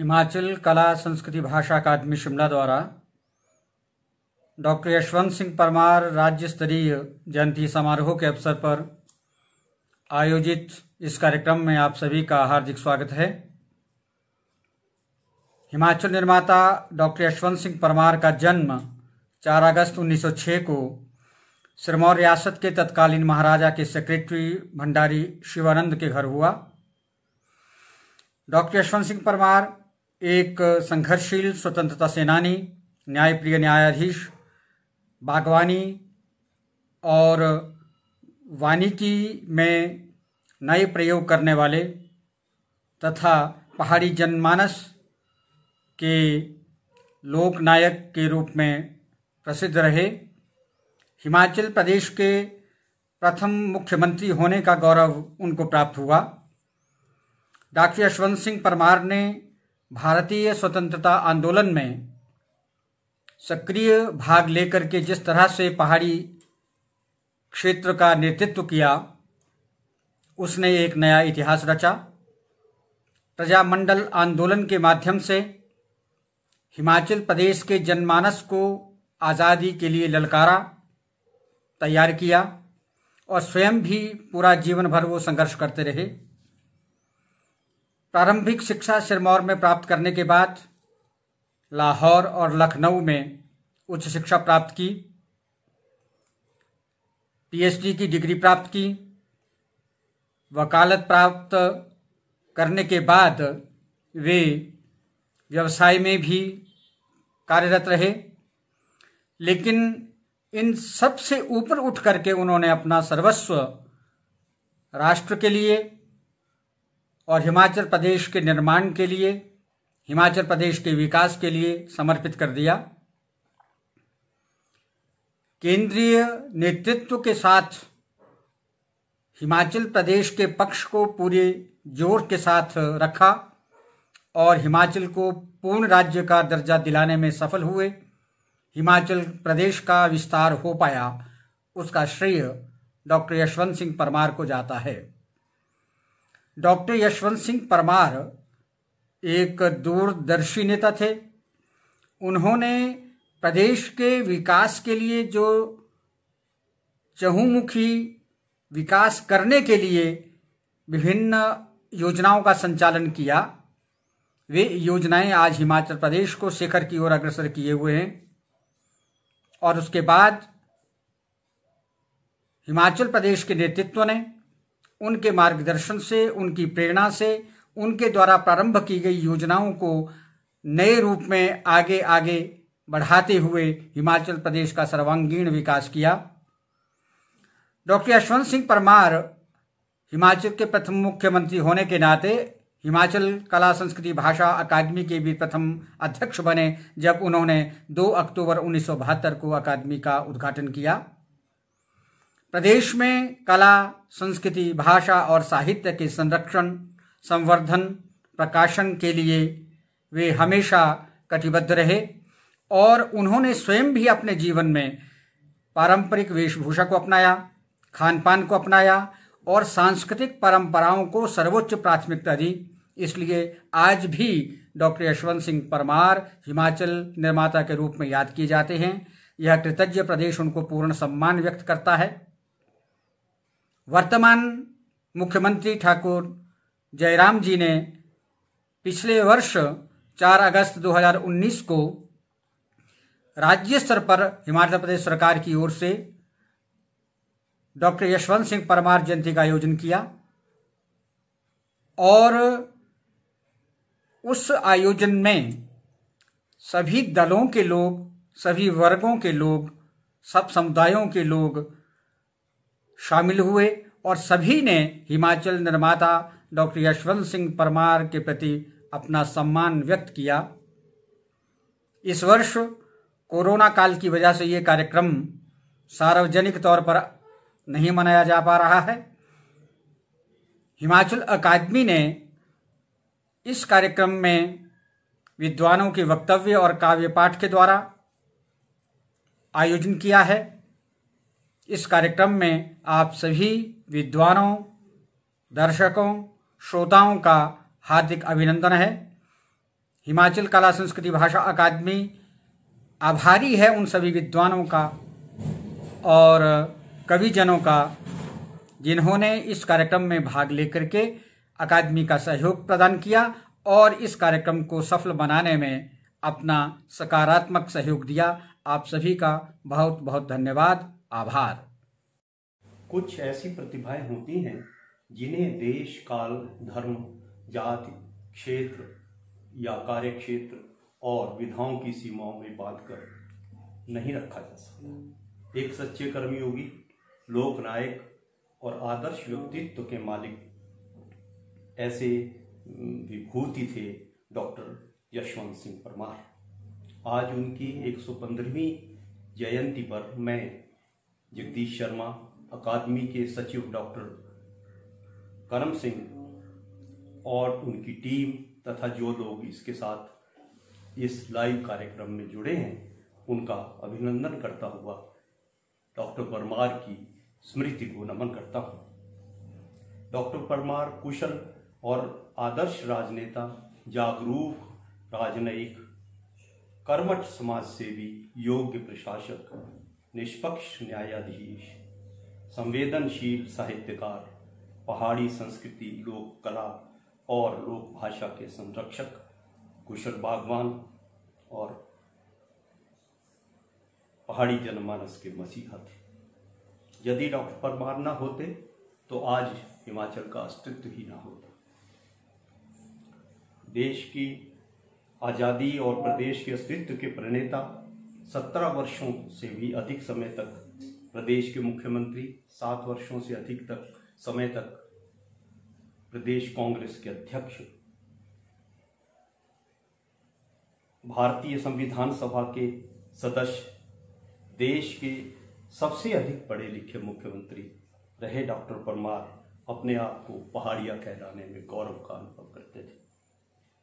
हिमाचल कला संस्कृति भाषा अकादमी शिमला द्वारा डॉक्टर यशवंत सिंह परमार राज्य स्तरीय जयंती समारोह के अवसर पर आयोजित इस कार्यक्रम में आप सभी का हार्दिक स्वागत है। हिमाचल निर्माता डॉक्टर यशवंत सिंह परमार का जन्म 4 अगस्त 1906 को सिरमौर रियासत के तत्कालीन महाराजा के सेक्रेटरी भंडारी शिवानंद के घर हुआ। डॉक्टर यशवंत सिंह परमार एक संघर्षशील स्वतंत्रता सेनानी, न्यायप्रिय न्यायाधीश, बागवानी और वानिकी में नए प्रयोग करने वाले तथा पहाड़ी जनमानस के लोकनायक के रूप में प्रसिद्ध रहे। हिमाचल प्रदेश के प्रथम मुख्यमंत्री होने का गौरव उनको प्राप्त हुआ। डॉक्टर यशवंत सिंह परमार ने भारतीय स्वतंत्रता आंदोलन में सक्रिय भाग लेकर के जिस तरह से पहाड़ी क्षेत्र का नेतृत्व किया, उसने एक नया इतिहास रचा। प्रजामंडल आंदोलन के माध्यम से हिमाचल प्रदेश के जनमानस को आज़ादी के लिए ललकारा, तैयार किया और स्वयं भी पूरा जीवन भर वो संघर्ष करते रहे। प्रारंभिक शिक्षा सिरमौर में प्राप्त करने के बाद लाहौर और लखनऊ में उच्च शिक्षा प्राप्त की, पीएचडी की डिग्री प्राप्त की। वकालत प्राप्त करने के बाद वे व्यवसाय में भी कार्यरत रहे, लेकिन इन सब से ऊपर उठ करके उन्होंने अपना सर्वस्व राष्ट्र के लिए और हिमाचल प्रदेश के निर्माण के लिए, हिमाचल प्रदेश के विकास के लिए समर्पित कर दिया। केंद्रीय नेतृत्व के साथ हिमाचल प्रदेश के पक्ष को पूरे जोर के साथ रखा और हिमाचल को पूर्ण राज्य का दर्जा दिलाने में सफल हुए। हिमाचल प्रदेश का विस्तार हो पाया, उसका श्रेय डॉक्टर यशवंत सिंह परमार को जाता है। डॉक्टर यशवंत सिंह परमार एक दूरदर्शी नेता थे। उन्होंने प्रदेश के विकास के लिए जो चहुमुखी विकास करने के लिए विभिन्न योजनाओं का संचालन किया, वे योजनाएं आज हिमाचल प्रदेश को शिखर की ओर अग्रसर किए हुए हैं। और उसके बाद हिमाचल प्रदेश के नेतृत्व ने उनके मार्गदर्शन से, उनकी प्रेरणा से, उनके द्वारा प्रारंभ की गई योजनाओं को नए रूप में आगे आगे बढ़ाते हुए हिमाचल प्रदेश का सर्वांगीण विकास किया। डॉक्टर यशवंत सिंह परमार हिमाचल के प्रथम मुख्यमंत्री होने के नाते हिमाचल कला संस्कृति भाषा अकादमी के भी प्रथम अध्यक्ष बने, जब उन्होंने 2 अक्टूबर 1972 को अकादमी का उद्घाटन किया। प्रदेश में कला, संस्कृति, भाषा और साहित्य के संरक्षण, संवर्धन, प्रकाशन के लिए वे हमेशा कटिबद्ध रहे और उन्होंने स्वयं भी अपने जीवन में पारंपरिक वेशभूषा को अपनाया, खान पान को अपनाया और सांस्कृतिक परंपराओं को सर्वोच्च प्राथमिकता दी। इसलिए आज भी डॉक्टर यशवंत सिंह परमार हिमाचल निर्माता के रूप में याद किए जाते हैं। यह कृतज्ञ प्रदेश उनको पूर्ण सम्मान व्यक्त करता है। वर्तमान मुख्यमंत्री ठाकुर जयराम जी ने पिछले वर्ष 4 अगस्त 2019 को राज्य स्तर पर हिमाचल प्रदेश सरकार की ओर से डॉक्टर यशवंत सिंह परमार जयंती का आयोजन किया और उस आयोजन में सभी दलों के लोग, सभी वर्गों के लोग, सब समुदायों के लोग शामिल हुए और सभी ने हिमाचल निर्माता डॉक्टर यशवंत सिंह परमार के प्रति अपना सम्मान व्यक्त किया। इस वर्ष कोरोना काल की वजह से ये कार्यक्रम सार्वजनिक तौर पर नहीं मनाया जा पा रहा है। हिमाचल अकादमी ने इस कार्यक्रम में विद्वानों के वक्तव्य और काव्य पाठ के द्वारा आयोजन किया है। इस कार्यक्रम में आप सभी विद्वानों, दर्शकों, श्रोताओं का हार्दिक अभिनंदन है। हिमाचल कला संस्कृति भाषा अकादमी आभारी है उन सभी विद्वानों का और कविजनों का जिन्होंने इस कार्यक्रम में भाग लेकर के अकादमी का सहयोग प्रदान किया और इस कार्यक्रम को सफल बनाने में अपना सकारात्मक सहयोग दिया। आप सभी का बहुत बहुत धन्यवाद, आभार। कुछ ऐसी प्रतिभाएं होती हैं जिन्हें देश, काल, धर्म, जाति, क्षेत्र या कार्य क्षेत्र और विधाओं की सीमाओं में बांधकर नहीं रखा जा सकता। एक सच्चे कर्मयोगी, लोकनायक और आदर्श व्यक्तित्व के मालिक ऐसे विभूति थे डॉक्टर यशवंत सिंह परमार। आज उनकी 115वीं जयंती पर मैं जगदीश शर्मा, अकादमी के सचिव डॉक्टर करम सिंह और उनकी टीम तथा जो लोग इसके साथ इस लाइव कार्यक्रम में जुड़े हैं, उनका अभिनंदन करता हुआ डॉक्टर परमार की स्मृति को नमन करता हूँ। डॉक्टर परमार कुशल और आदर्श राजनेता, जागरूक राजनयिक, कर्मठ समाजसेवी, योग्य प्रशासक, निष्पक्ष न्यायाधीश, संवेदनशील साहित्यकार, पहाड़ी संस्कृति, लोक कला और लोक भाषा के संरक्षक, कुशल बागवान और पहाड़ी जनमानस के मसीहा थे। यदि डॉक्टर परमार न होते तो आज हिमाचल का अस्तित्व ही ना होता। देश की आज़ादी और प्रदेश के अस्तित्व के प्रणेता 17 वर्षों से भी अधिक समय तक प्रदेश के मुख्यमंत्री, 7 वर्षों से अधिक तक समय तक प्रदेश कांग्रेस के अध्यक्ष, भारतीय संविधान सभा के सदस्य, देश के सबसे अधिक पढ़े लिखे मुख्यमंत्री रहे डॉक्टर परमार अपने आप को पहाड़िया कहलाने में गौरव का अनुभव करते थे।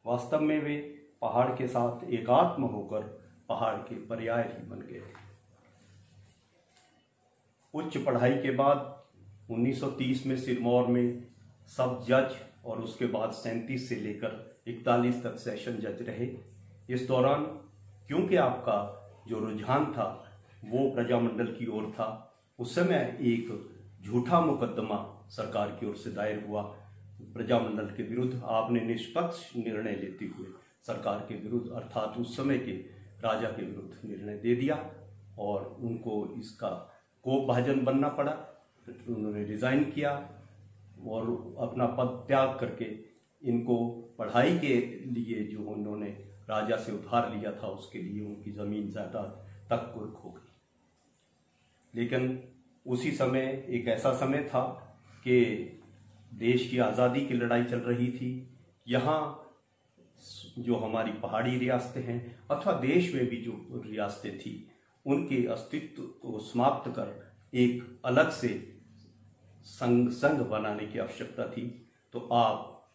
वास्तव में वे पहाड़ के साथ एकात्म होकर पहाड़ के पर्याय ही बन गए थे। उच्च पढ़ाई के बाद 1930 में सिरमौर में सब जज और उसके बाद 37 से लेकर 41 तक सेशन जज रहे। इस दौरान क्योंकि आपका जो रुझान था वो प्रजामंडल की ओर था, उस समय एक झूठा मुकदमा सरकार की ओर से दायर हुआ प्रजामंडल के विरुद्ध। आपने निष्पक्ष निर्णय लेते हुए सरकार के विरुद्ध अर्थात उस समय के राजा के विरुद्ध निर्णय दे दिया और उनको इसका कोपभाजन बनना पड़ा। उन्होंने रिजाइन किया और अपना पद त्याग करके इनको पढ़ाई के लिए जो उन्होंने राजा से उधार लिया था उसके लिए उनकी ज़मीन जायदाद तक कुर्क हो गई। लेकिन उसी समय एक ऐसा समय था कि देश की आज़ादी की लड़ाई चल रही थी। यहाँ जो हमारी पहाड़ी रियासतें हैं अथवा देश में भी जो रियासतें थी उनके अस्तित्व को समाप्त कर एक अलग से संघ बनाने की आवश्यकता थी। तो आप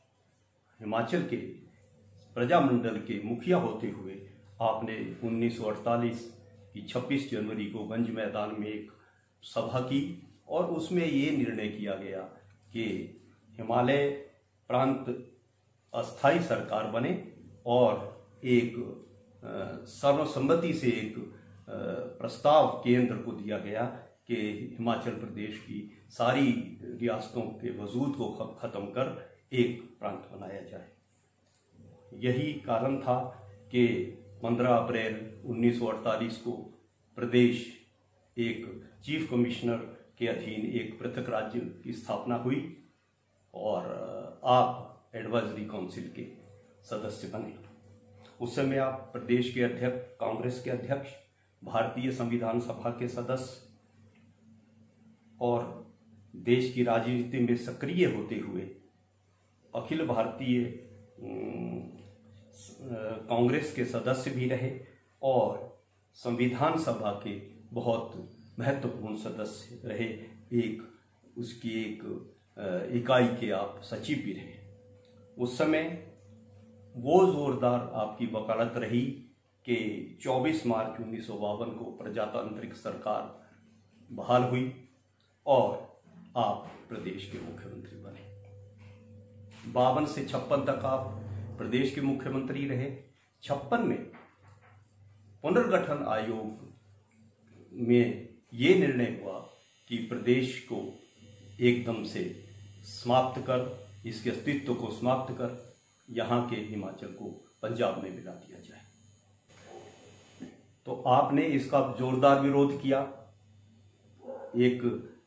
हिमाचल के प्रजामंडल के मुखिया होते हुए आपने 1948 की 26 जनवरी को गंज मैदान में एक सभा की और उसमें ये निर्णय किया गया कि हिमालय प्रांत अस्थाई सरकार बने और एक सर्वसम्मति से एक प्रस्ताव केंद्र को दिया गया कि हिमाचल प्रदेश की सारी रियासतों के वजूद को ख़त्म कर एक प्रांत बनाया जाए। यही कारण था कि 15 अप्रैल 1948 को प्रदेश एक चीफ कमिश्नर के अधीन एक पृथक राज्य की स्थापना हुई और आप एडवाइजरी काउंसिल के सदस्य बने। उस समय आप प्रदेश के अध्यक्ष, कांग्रेस के अध्यक्ष, भारतीय संविधान सभा के सदस्य और देश की राजनीति में सक्रिय होते हुए अखिल भारतीय कांग्रेस के सदस्य भी रहे और संविधान सभा के बहुत महत्वपूर्ण सदस्य रहे। उसकी एक इकाई के आप सचिव भी रहे। उस समय वो जोरदार आपकी वकालत रही कि 24 मार्च 1952 को प्रजातांत्रिक सरकार बहाल हुई और आप प्रदेश के मुख्यमंत्री बने। 52 से 56 तक आप प्रदेश के मुख्यमंत्री रहे। 1956 में पुनर्गठन आयोग में ये निर्णय हुआ कि प्रदेश को एकदम से समाप्त कर, इसके अस्तित्व को समाप्त कर, यहाँ के हिमाचल को पंजाब में मिला दिया जाए। तो आपने इसका जोरदार विरोध किया, एक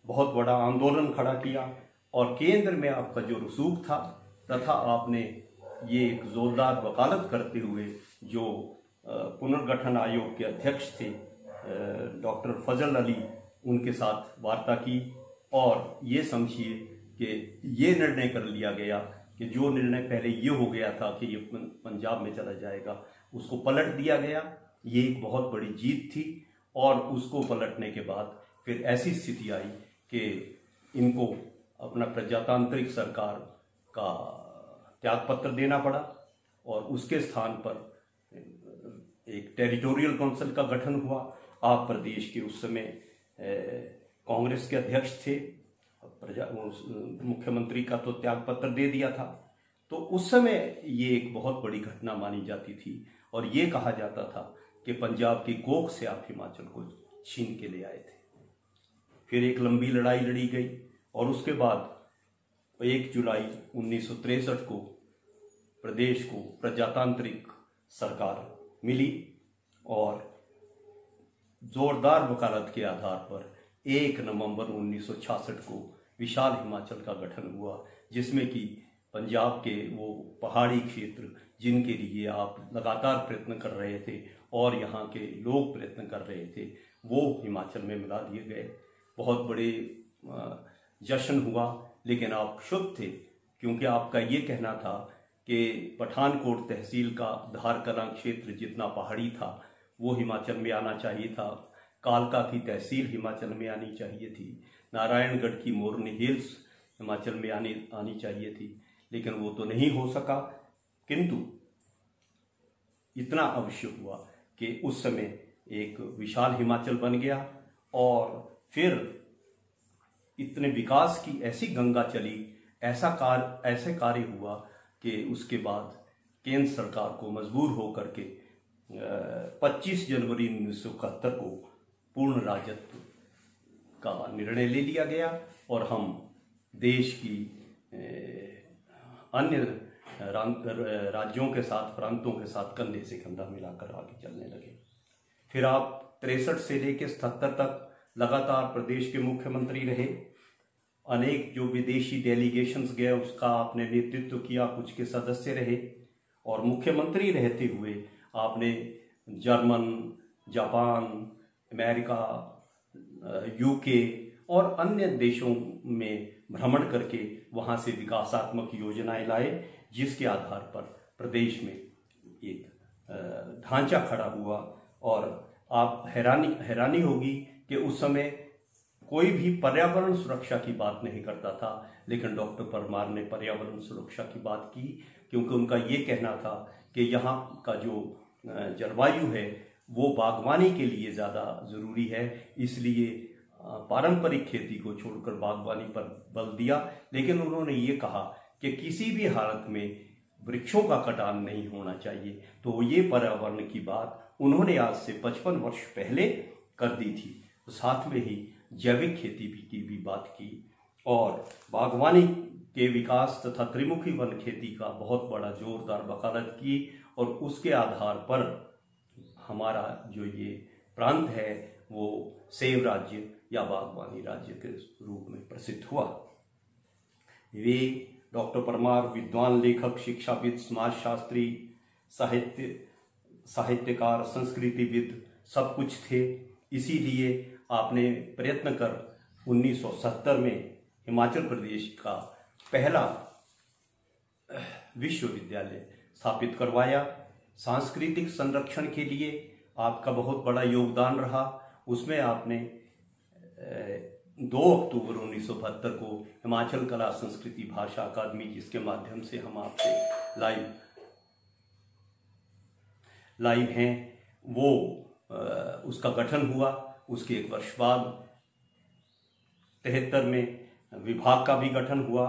बहुत बड़ा आंदोलन खड़ा किया और केंद्र में आपका जो रसूख था तथा आपने ये एक जोरदार वकालत करते हुए जो पुनर्गठन आयोग के अध्यक्ष थे डॉक्टर फजल अली, उनके साथ वार्ता की और ये समझिए कि ये निर्णय कर लिया गया कि जो निर्णय पहले ये हो गया था कि ये पंजाब में चला जाएगा, उसको पलट दिया गया। ये एक बहुत बड़ी जीत थी और उसको पलटने के बाद फिर ऐसी स्थिति आई कि इनको अपना प्रजातांत्रिक सरकार का त्यागपत्र देना पड़ा और उसके स्थान पर एक टेरिटोरियल काउंसिल का गठन हुआ। आप प्रदेश के उस समय कांग्रेस के अध्यक्ष थे, मुख्यमंत्री का तो त्यागपत्र दे दिया था। तो उस समय ये एक बहुत बड़ी घटना मानी जाती थी और ये कहा जाता था कि पंजाब की कोख से आप हिमाचल को छीन के ले आए थे। फिर एक लंबी लड़ाई लड़ी गई और उसके बाद 1 जुलाई 1963 को प्रदेश को प्रजातांत्रिक सरकार मिली और जोरदार वकालत के आधार पर 1 नवंबर 1966 को विशाल हिमाचल का गठन हुआ, जिसमें कि पंजाब के वो पहाड़ी क्षेत्र जिनके लिए आप लगातार प्रयत्न कर रहे थे और यहाँ के लोग प्रयत्न कर रहे थे, वो हिमाचल में मिला दिए गए। बहुत बड़े जश्न हुआ, लेकिन आप शुभ थे क्योंकि आपका ये कहना था कि पठानकोट तहसील का धारकला क्षेत्र जितना पहाड़ी था वो हिमाचल में आना चाहिए था, कालका की तहसील हिमाचल में आनी चाहिए थी, नारायणगढ़ की मोरनी हिल्स हिमाचल में आनी चाहिए थी, लेकिन वो तो नहीं हो सका। किंतु इतना अवश्य हुआ कि उस समय एक विशाल हिमाचल बन गया और फिर इतने विकास की ऐसी गंगा चली, ऐसे कार्य हुआ कि उसके बाद केंद्र सरकार को मजबूर होकर के 25 जनवरी 1971 को पूर्ण राज्यत्व का निर्णय ले लिया गया और हम देश की अन्य राज्यों के साथ, प्रांतों के साथ कंधे से कंधा मिलाकर आगे चलने लगे। फिर आप 63 से लेकर 77 तक लगातार प्रदेश के मुख्यमंत्री रहे। अनेक जो विदेशी डेलीगेशंस गए उसका आपने नेतृत्व किया, कुछ के सदस्य रहे और मुख्यमंत्री रहते हुए आपने जर्मन, जापान, अमेरिका, यूके और अन्य देशों में भ्रमण करके वहाँ से विकासात्मक योजनाएं लाए, जिसके आधार पर प्रदेश में एक ढांचा खड़ा हुआ। और आप हैरानी होगी कि उस समय कोई भी पर्यावरण सुरक्षा की बात नहीं करता था, लेकिन डॉक्टर परमार ने पर्यावरण सुरक्षा की बात की क्योंकि उनका ये कहना था कि यहाँ का जो जलवायु है वो बागवानी के लिए ज़्यादा ज़रूरी है, इसलिए पारंपरिक खेती को छोड़कर बागवानी पर बल दिया। लेकिन उन्होंने ये कहा कि किसी भी हालत में वृक्षों का कटान नहीं होना चाहिए। तो ये पर्यावरण की बात उन्होंने आज से 55 वर्ष पहले कर दी थी। तो साथ में ही जैविक खेती की भी बात की और बागवानी के विकास तथा त्रिमुखी वन खेती का बहुत बड़ा जोरदार वकालत की और उसके आधार पर हमारा जो ये प्रांत है वो सेब राज्य या बागवानी राज्य के रूप में प्रसिद्ध हुआ। वे डॉक्टर परमार विद्वान, लेखक, शिक्षाविद, समाजशास्त्री, साहित्यकार, संस्कृतिविद सब कुछ थे। इसीलिए आपने प्रयत्न कर 1970 में हिमाचल प्रदेश का पहला विश्वविद्यालय स्थापित करवाया। सांस्कृतिक संरक्षण के लिए आपका बहुत बड़ा योगदान रहा। उसमें आपने 2 अक्टूबर 1972 को हिमाचल कला संस्कृति भाषा अकादमी, जिसके माध्यम से हम आपसे लाइव हैं, वो उसका गठन हुआ। उसके 1 वर्ष बाद 73 में विभाग का भी गठन हुआ।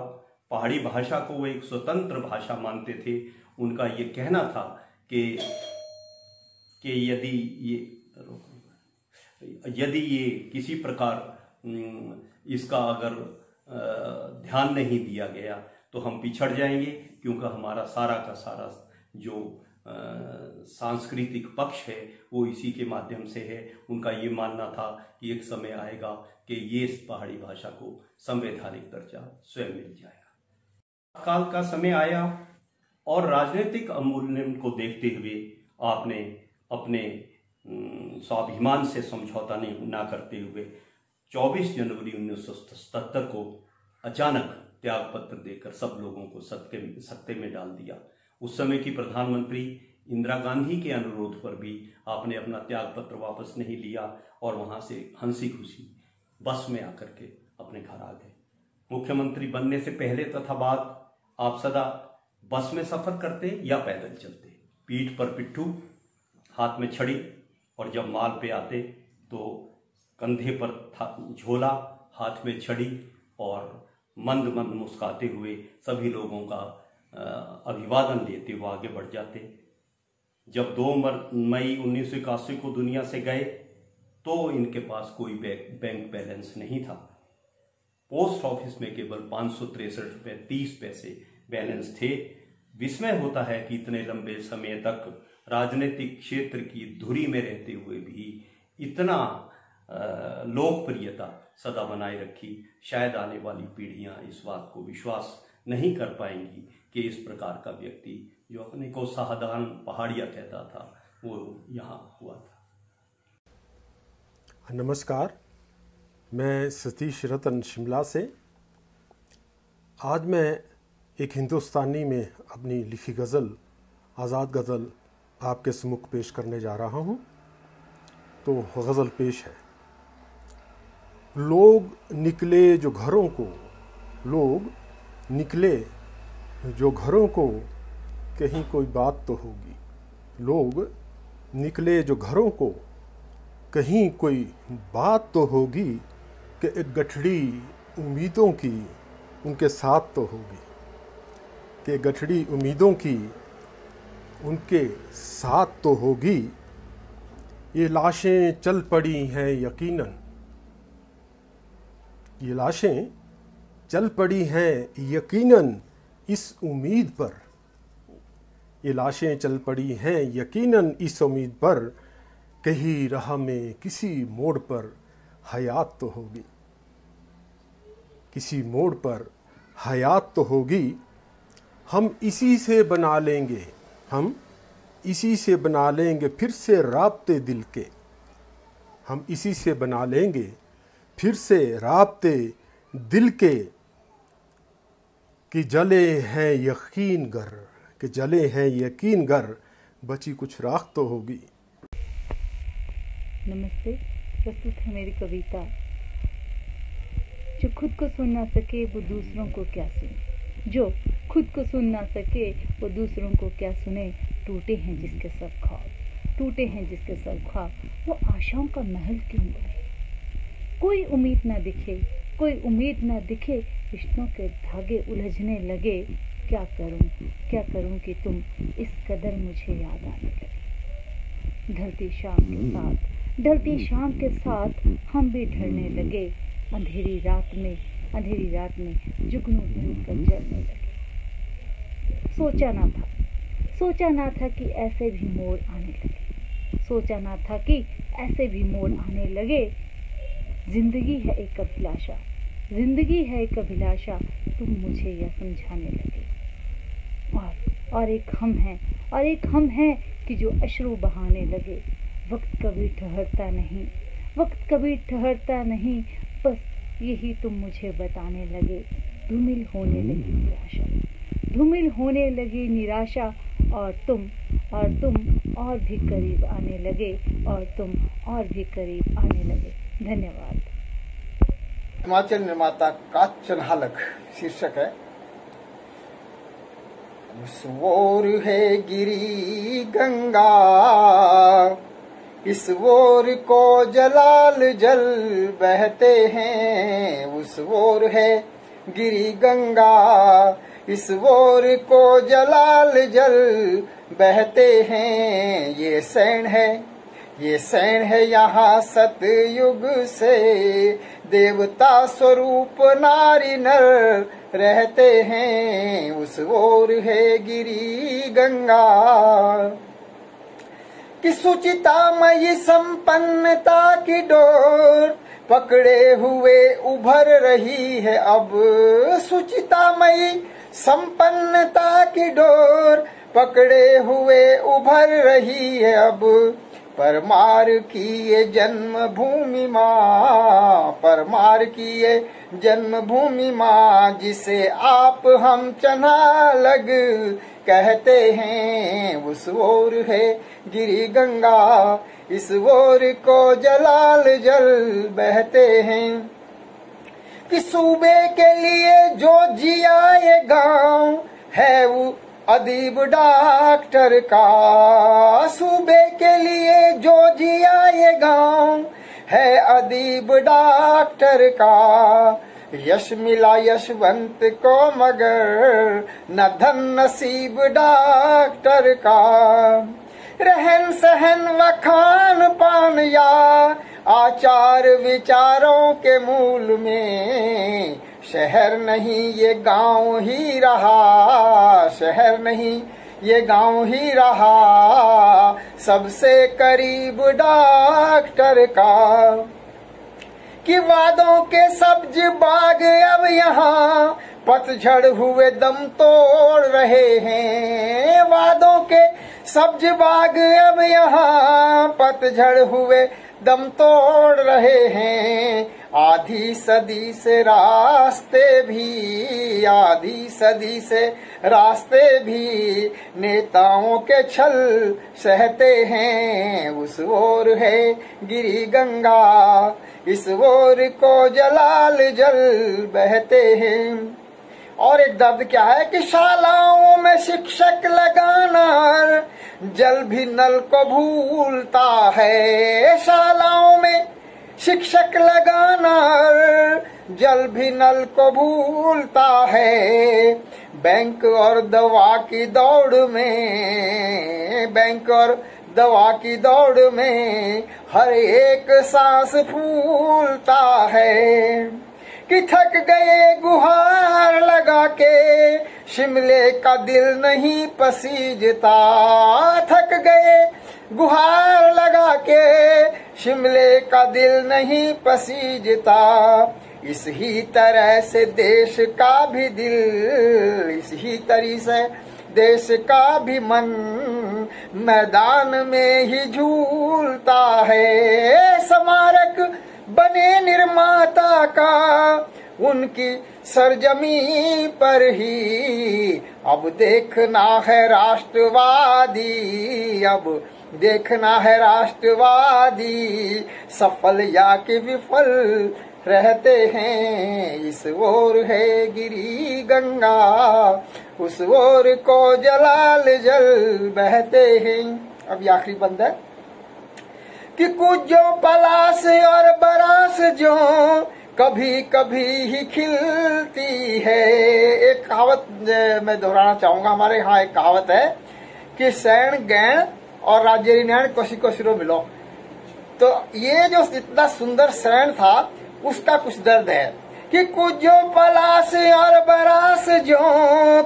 पहाड़ी भाषा को वो एक स्वतंत्र भाषा मानते थे। उनका ये कहना था कि कि यदि ये किसी प्रकार इसका अगर ध्यान नहीं दिया गया तो हम पिछड़ जाएंगे, क्योंकि हमारा सारा का सारा जो सांस्कृतिक पक्ष है वो इसी के माध्यम से है। उनका ये मानना था कि एक समय आएगा कि ये इस पहाड़ी भाषा को संवैधानिक दर्जा स्वयं मिल जाएगा। काल का समय आया और राजनीतिक अवमूल्यन को देखते हुए आपने अपने स्वाभिमान से समझौता ना करते हुए 24 जनवरी 1977 को अचानक त्याग पत्र देकर सब लोगों को सत्ते में डाल दिया। उस समय की प्रधानमंत्री इंदिरा गांधी के अनुरोध पर भी आपने अपना त्याग पत्र वापस नहीं लिया और वहां से हंसी खुशी बस में आकर के अपने घर आ गए। मुख्यमंत्री बनने से पहले तथा बाद आप सदा बस में सफर करते या पैदल चलते, पीठ पर पिट्ठू, हाथ में छड़ी, और जब माल पे आते तो कंधे पर झोला, हाथ में छड़ी, और मंद मंद मुस्काते हुए सभी लोगों का अभिवादन लेते हुए आगे बढ़ जाते। जब 2 मई 1981 को दुनिया से गए तो इनके पास कोई बैंक बैलेंस नहीं था। पोस्ट ऑफिस में केवल 563 रुपये 30 पैसे बैलेंस थे। विस्मय होता है कि इतने लंबे समय तक राजनीतिक क्षेत्र की धुरी में रहते हुए भी इतना लोकप्रियता सदा बनाए रखी। शायद आने वाली पीढ़ियां इस बात को विश्वास नहीं कर पाएंगी कि इस प्रकार का व्यक्ति जो अपने को साधारण पहाड़िया कहता था वो यहाँ हुआ था। नमस्कार, मैं सतीश रतन शिमला से। आज मैं एक हिंदुस्तानी में अपनी लिखी गज़ल, आज़ाद गज़ल आपके सम्मुख पेश करने जा रहा हूँ। तो गज़ल पेश है। लोग निकले जो घरों को, लोग निकले जो घरों को, कहीं कोई बात तो होगी। लोग निकले जो घरों को, कहीं कोई बात तो होगी, कि एक गठड़ी उम्मीदों की उनके साथ तो होगी, कि गठड़ी उम्मीदों की उनके साथ तो होगी। ये लाशें चल पड़ी हैं यकीनन, ये लाशें चल पड़ी हैं यकीनन इस उम्मीद पर, ये लाशें चल पड़ी हैं यकीनन इस उम्मीद पर, कहीं राह में किसी मोड़ पर हयात तो होगी, किसी मोड़ पर हयात तो होगी। हम इसी से बना लेंगे, हम इसी से बना लेंगे फिर से राब्ते दिल के, हम इसी से बना लेंगे फिर से राब्ते दिल के, कि जले हैं यकीन गर, कि जले हैं यकीन गर, बची कुछ राख तो होगी। नमस्ते, प्रस्तुत है मेरी कविता। जो खुद को सुन ना सके वो दूसरों को क्या सुने, जो खुद को सुन ना सके वो दूसरों को क्या सुने। टूटे हैं जिसके सब ख्वाब, टूटे हैं जिसके सब ख्वाब, वो आशाओं का महल क्यों बने। कोई उम्मीद ना दिखे, कोई उम्मीद ना दिखे, रिश्तों के धागे उलझने लगे। क्या करूं कि तुम इस कदर मुझे याद आने लगे। ढलती शाम के साथ हम भी ढलने लगे। अंधेरी रात में जुगनू बनकर जलने लगे। सोचा ना था कि ऐसे भी मोड़ आने लगे, सोचा ना था कि ऐसे भी मोड़ आने लगे। जिंदगी है एक अभिलाषा, जिंदगी है एक अभिलाषा, तुम मुझे यह समझाने लगे। और एक हम हैं कि जो अश्रु बहाने लगे। वक्त कभी ठहरता नहीं, बस यही तुम मुझे बताने लगे। धूमिल होने लगी निराशा, और तुम और भी करीब आने लगे, और तुम और भी करीब आने लगे। धन्यवाद। हिमाचल निर्माता कांचन हालक शीर्षक है। उस ओर है गिरी गंगा, इस ओर को जलाल जल बहते हैं। उस ओर है गिरी गंगा, इस ओर को जलाल जल बहते हैं। ये सैन है यहाँ सतयुग से, देवता स्वरूप नारी नर रहते हैं। उस ओर है गिरी गंगा, कि सुचितामयी संपन्नता की डोर पकड़े हुए उभर रही है अब। सुचितामयी संपन्नता की डोर पकड़े हुए उभर रही है अब। परमार की ये जन्मभूमि माँ, परमार की ये जन्मभूमि माँ, जिसे आप हम चना लग कहते हैं। उस ओर है गिरी गंगा, इस ओर को जलाल जल बहते हैं। कि सूबे के लिए जो जिया ये गाँव है वो अदीब डॉक्टर का। सूबे के लिए जो जिया ये गाँव है अदीब डॉक्टर का। यश मिला यशवंत को मगर न धन नसीब डॉक्टर का। रहन सहन व खान पान या आचार विचारों के मूल में शहर नहीं ये गांव ही रहा, शहर नहीं ये गांव ही रहा। सबसे करीब डॉक्टर का। कि वादों के सब्ज बाग अब यहाँ पतझड़ हुए दम तोड़ रहे हैं। वादों के सब्ज बाग अब यहाँ पतझड़ हुए दम तोड़ रहे हैं। आधी सदी से रास्ते भी, आधी सदी से रास्ते भी नेताओं के छल सहते हैं। उस ओर है गिरी गंगा, इस ओर को जलाल जल बहते हैं। और एक दर्द क्या है कि शालाओं में शिक्षक लगाना जल भी नल को भूलता है। शालाओं में शिक्षक लगाना जल भी नल को भूलता है। बैंक और दवा की दौड़ में, बैंक और दवा की दौड़ में हर एक सांस फूलता है। कि थक गए गुहार लगा के शिमले का दिल नहीं पसीजता। थक गए गुहार लगा के शिमले का दिल नहीं पसीजता। इस ही तरह से देश का भी दिल, इस ही तरह से देश का भी मन मैदान में ही झूलता है। स्मारक बने निर्माता का उनकी सरजमी पर ही। अब देखना है राष्ट्रवादी, अब देखना है राष्ट्रवादी सफल या कि विफल रहते हैं। इस ओर है गिरी गंगा, उस ओर को जलाल जल बहते हैं। अब ये आखिरी बंद है कि कुछ जो पलाश और बरास जो कभी कभी ही खिलती है। एक कहावत मैं दोहराना चाहूंगा, हमारे यहाँ एक कहावत है कि सैन गैण और राज्य नैण कोशी कोशिरो मिलो। तो ये जो इतना सुंदर सैन था उसका कुछ दर्द है कि कुछ जो पलाश और बरास जो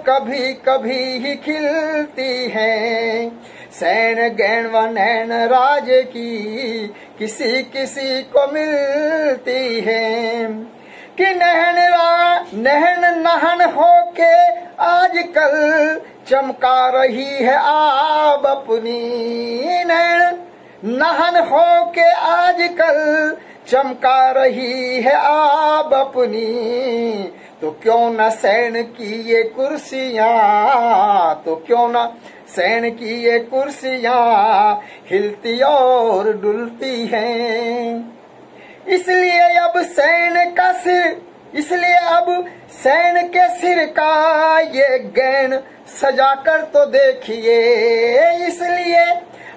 कभी कभी ही खिलती है। सैन गैण व नैन राज की किसी किसी को मिलती है। कि नहन नहन होके आजकल चमका रही है आब अपनी। नैन नहन होके आजकल चमका रही है आब अपनी। तो क्यों न सैन की ये कुर्सियां, तो क्यों न सैन की ये कुर्सियां हिलती और डुलती हैं। इसलिए अब सैन का सिर, इसलिए अब सैन के सिर का ये गैन सजाकर तो देखिए। इसलिए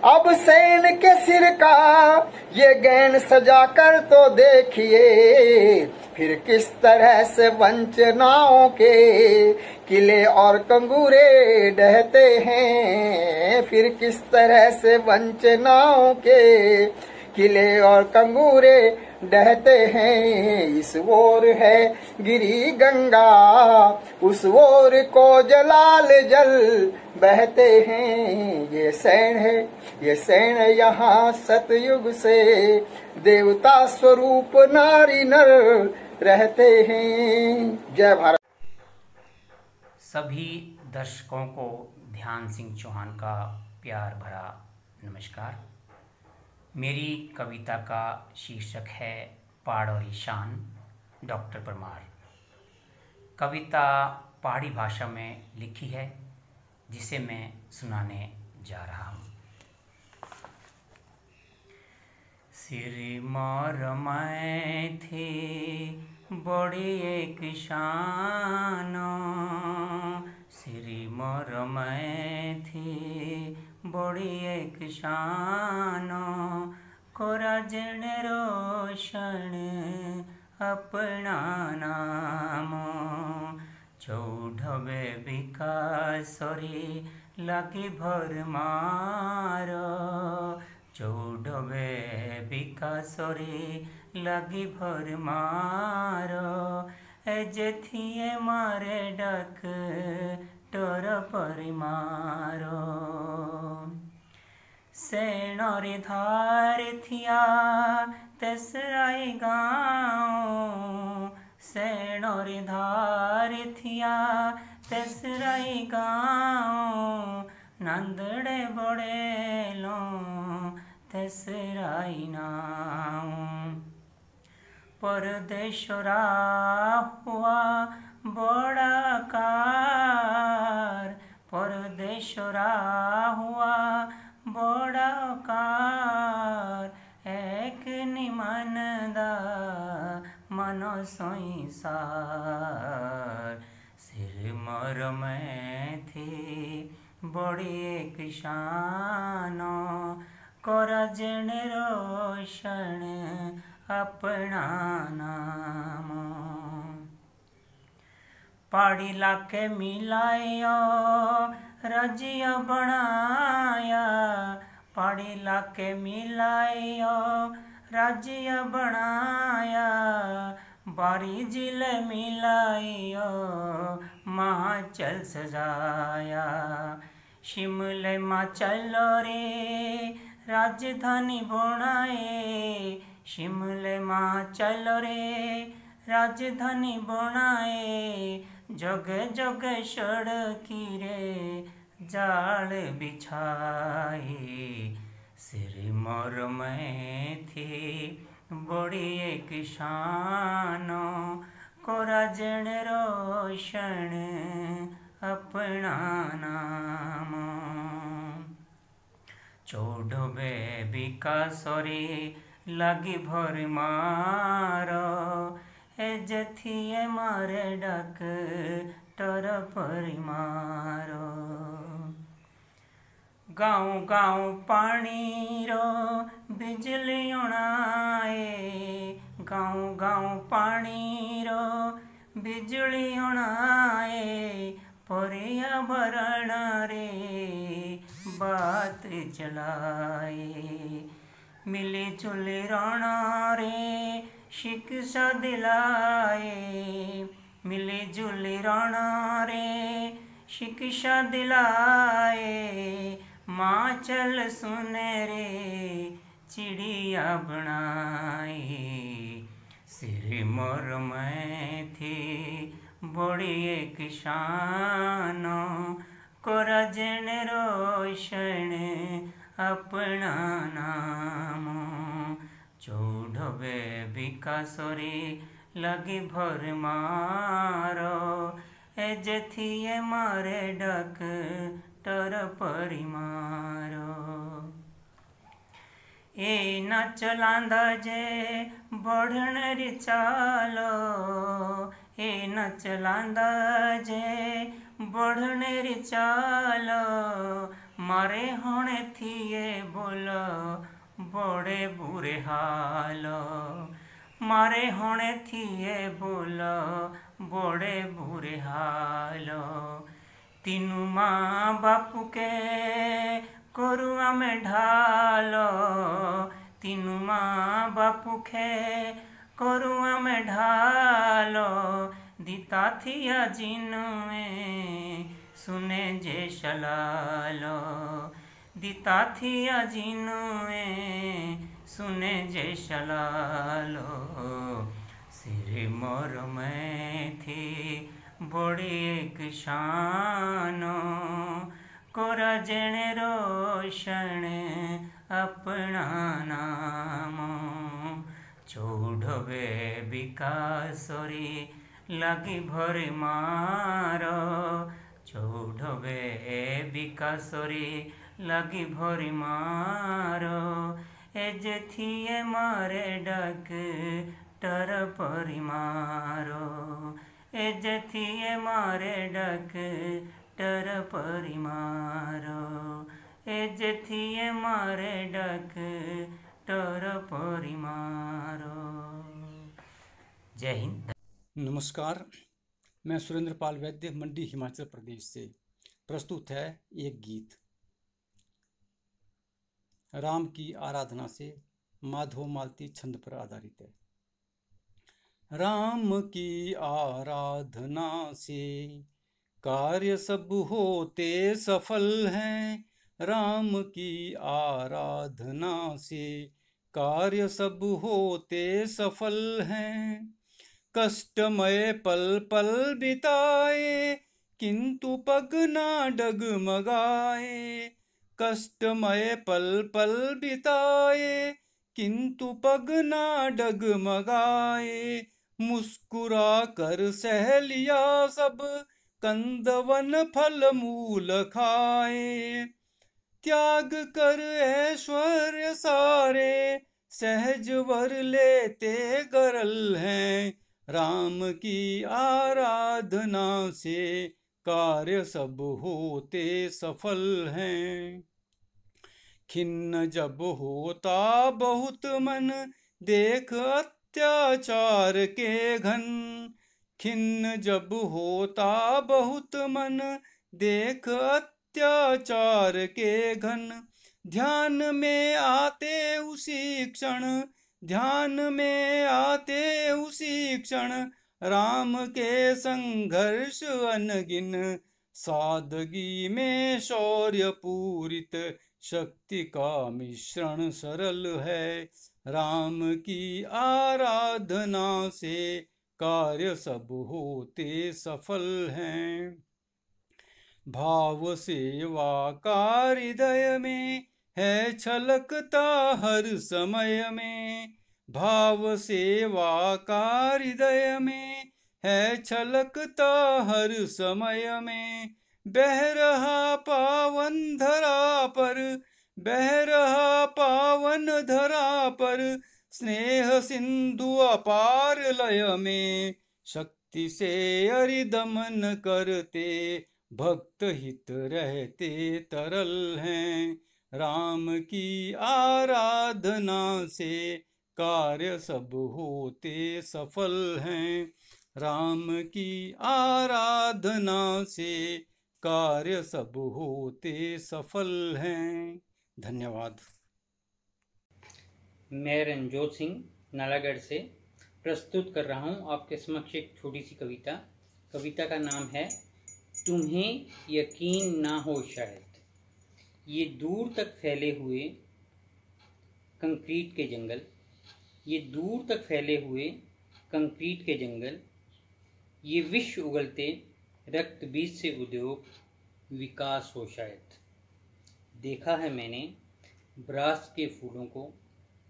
अब सैन के सिर का ये गैन सजा कर तो देखिए, फिर किस तरह से वंचनाओं के किले और कंगूरे डहते हैं, फिर किस तरह से वंचनाओं के किले और कंगूरे डहते हैं। इस ओर है गिरी गंगा, उस ओर को जलाल जल बहते हैं। ये सैन है, ये सैन यहाँ सतयुग से देवता स्वरूप नारी नर रहते हैं। जय भारत। सभी दर्शकों को ध्यान सिंह चौहान का प्यार भरा नमस्कार। मेरी कविता का शीर्षक है पहाड़ और ईशान, डॉक्टर परमार। कविता पहाड़ी भाषा में लिखी है, जिसे मैं सुनाने जा रहा हूँ। सिरमौर में थे बड़ी एक शान, सिरमौर में थी बड़ी एक शान, कोराजन रोशन अपना नाम, चौढबे विकासरी लगी भर मार, चौढबे विकासरी लगी भर मार, एजेथिए मारे डक टोर परिमारो, सेनोरी धार थिया तेसराई गाँव, सेनोरी धार थिया तेसराई गाँव, नंदड़े बड़े लो तेसराई नाव, परदेशरा हुआ बड़ा कार, परदेशरा हुआ बड़ा कार, एक निमनदा मनो सोई सार, सिरमौर में थी बड़ी एक शान, कोराजन रोशन अपना नाम, पहाड़ी लाके मिलायो राज्य बनाया, पहाड़ी लाके मिलायो राज्य बनाया, बारी जिले मिलायो महाचल सजाया, शिमले माँ चलो रे राजधानी बनाए, शिमले माँ चलो रे राजधानी बनाए, जगह जगह सड़की रे जाल बिछाए, सिरमौर में थी बड़ी एक शान, कोराजन रोशन अपना नाम, चौढबे विकासरी लगी भर मारो, एजेथिए मारे डक टोर परिमारो, गाँव गाँव पानी रो बिजली उड़ाए, गाँव गाँव पानी रो बिजली उड़ाए, पर्यावरण रे बात चलाए, मिली जुली रण रे शिक्षा दिलाए, मिली जुली रण रे शिक्षा दिलाए, माँ चल सुने रे चिड़िया बनाए, सिरमौर में थी बड़ी एक शान, कोराजन रोशन अपना नाम, चौढबे विकासरी लगी भर मारो, एजेथिए मारे डक टोर परिमारो, ए नाच लांदा जे बढ़न री चालो, ए नाच लांदा जे बढ़न री चालो, मारे होने थिए बोलो बड़े बुरे हाल, मारे होने थिए बोलो बड़े बुरे हाल। तीनू माँ बापू के कोरुआ में ढालो, तीनू माँ बापू के कोरुआ में ढालो, दीता थिया जिनुए सुने जे शलालो, दीता थिया जिनुए सुने जे शलालो। सिर मोर में थी बड़ी एक शानो, कोरा जने रोशन अपना नाम। चौढवे विकासरी लगी भरी मारो, चौढवे विकासरी लगी भरी मारो। एज थिए मारे डक टर परिमारो, एज थिए मारे डक टर परिमारो, एज थिए मारे डक टर परिमारो। जय हिंद। नमस्कार, मैं सुरेंद्र पाल वैद्य, मंडी, हिमाचल प्रदेश से। प्रस्तुत है एक गीत राम की आराधना से, माधव मालती छंद पर आधारित है। राम की आराधना से कार्य सब होते सफल हैं, राम की आराधना से कार्य सब होते सफल हैं। कष्टमय पल पल बिताए किंतु पग ना डगमगाए, कष्टमय पल पल बिताए किंतु पग ना डगमगाए। मुस्कुरा कर सह लिया सब कंदवन फल मूल खाए, त्याग कर ऐश्वर्य सारे सहज वर लेते गरल हैं। राम की आराधना से कार्य सब होते सफल हैं। खिन्न जब होता बहुत मन देख अत्याचार के घन, खिन्न जब होता बहुत मन देख अत्याचार के घन। ध्यान में आते उसी क्षण, ध्यान में आते उसी क्षण राम के संघर्ष अनगिन। सादगी में शौर्य पूरित शक्ति का मिश्रण सरल है। राम की आराधना से कार्य सब होते सफल हैं। भाव सेवा का हृदय में है छलकता हर समय में, भाव सेवा का हृदय में है छलकता हर समय में। बह रहा पावन धरा पर, बह रहा पावन धरा पर स्नेह सिंधु अपार लय में। शक्ति से अरिदमन करते भक्त हित रहते तरल हैं। राम की आराधना से कार्य सब होते सफल हैं। राम की आराधना से कार्य सब होते सफल हैं। धन्यवाद। मैं रणजोत सिंह नालागढ़ से प्रस्तुत कर रहा हूँ आपके समक्ष एक छोटी सी कविता। कविता का नाम है तुम्हें यकीन ना हो शायद। ये दूर तक फैले हुए कंक्रीट के जंगल, ये दूर तक फैले हुए कंक्रीट के जंगल, ये विश्व उगलते रक्त बीज से उद्योग विकास हो शायद। देखा है मैंने ब्रास के फूलों को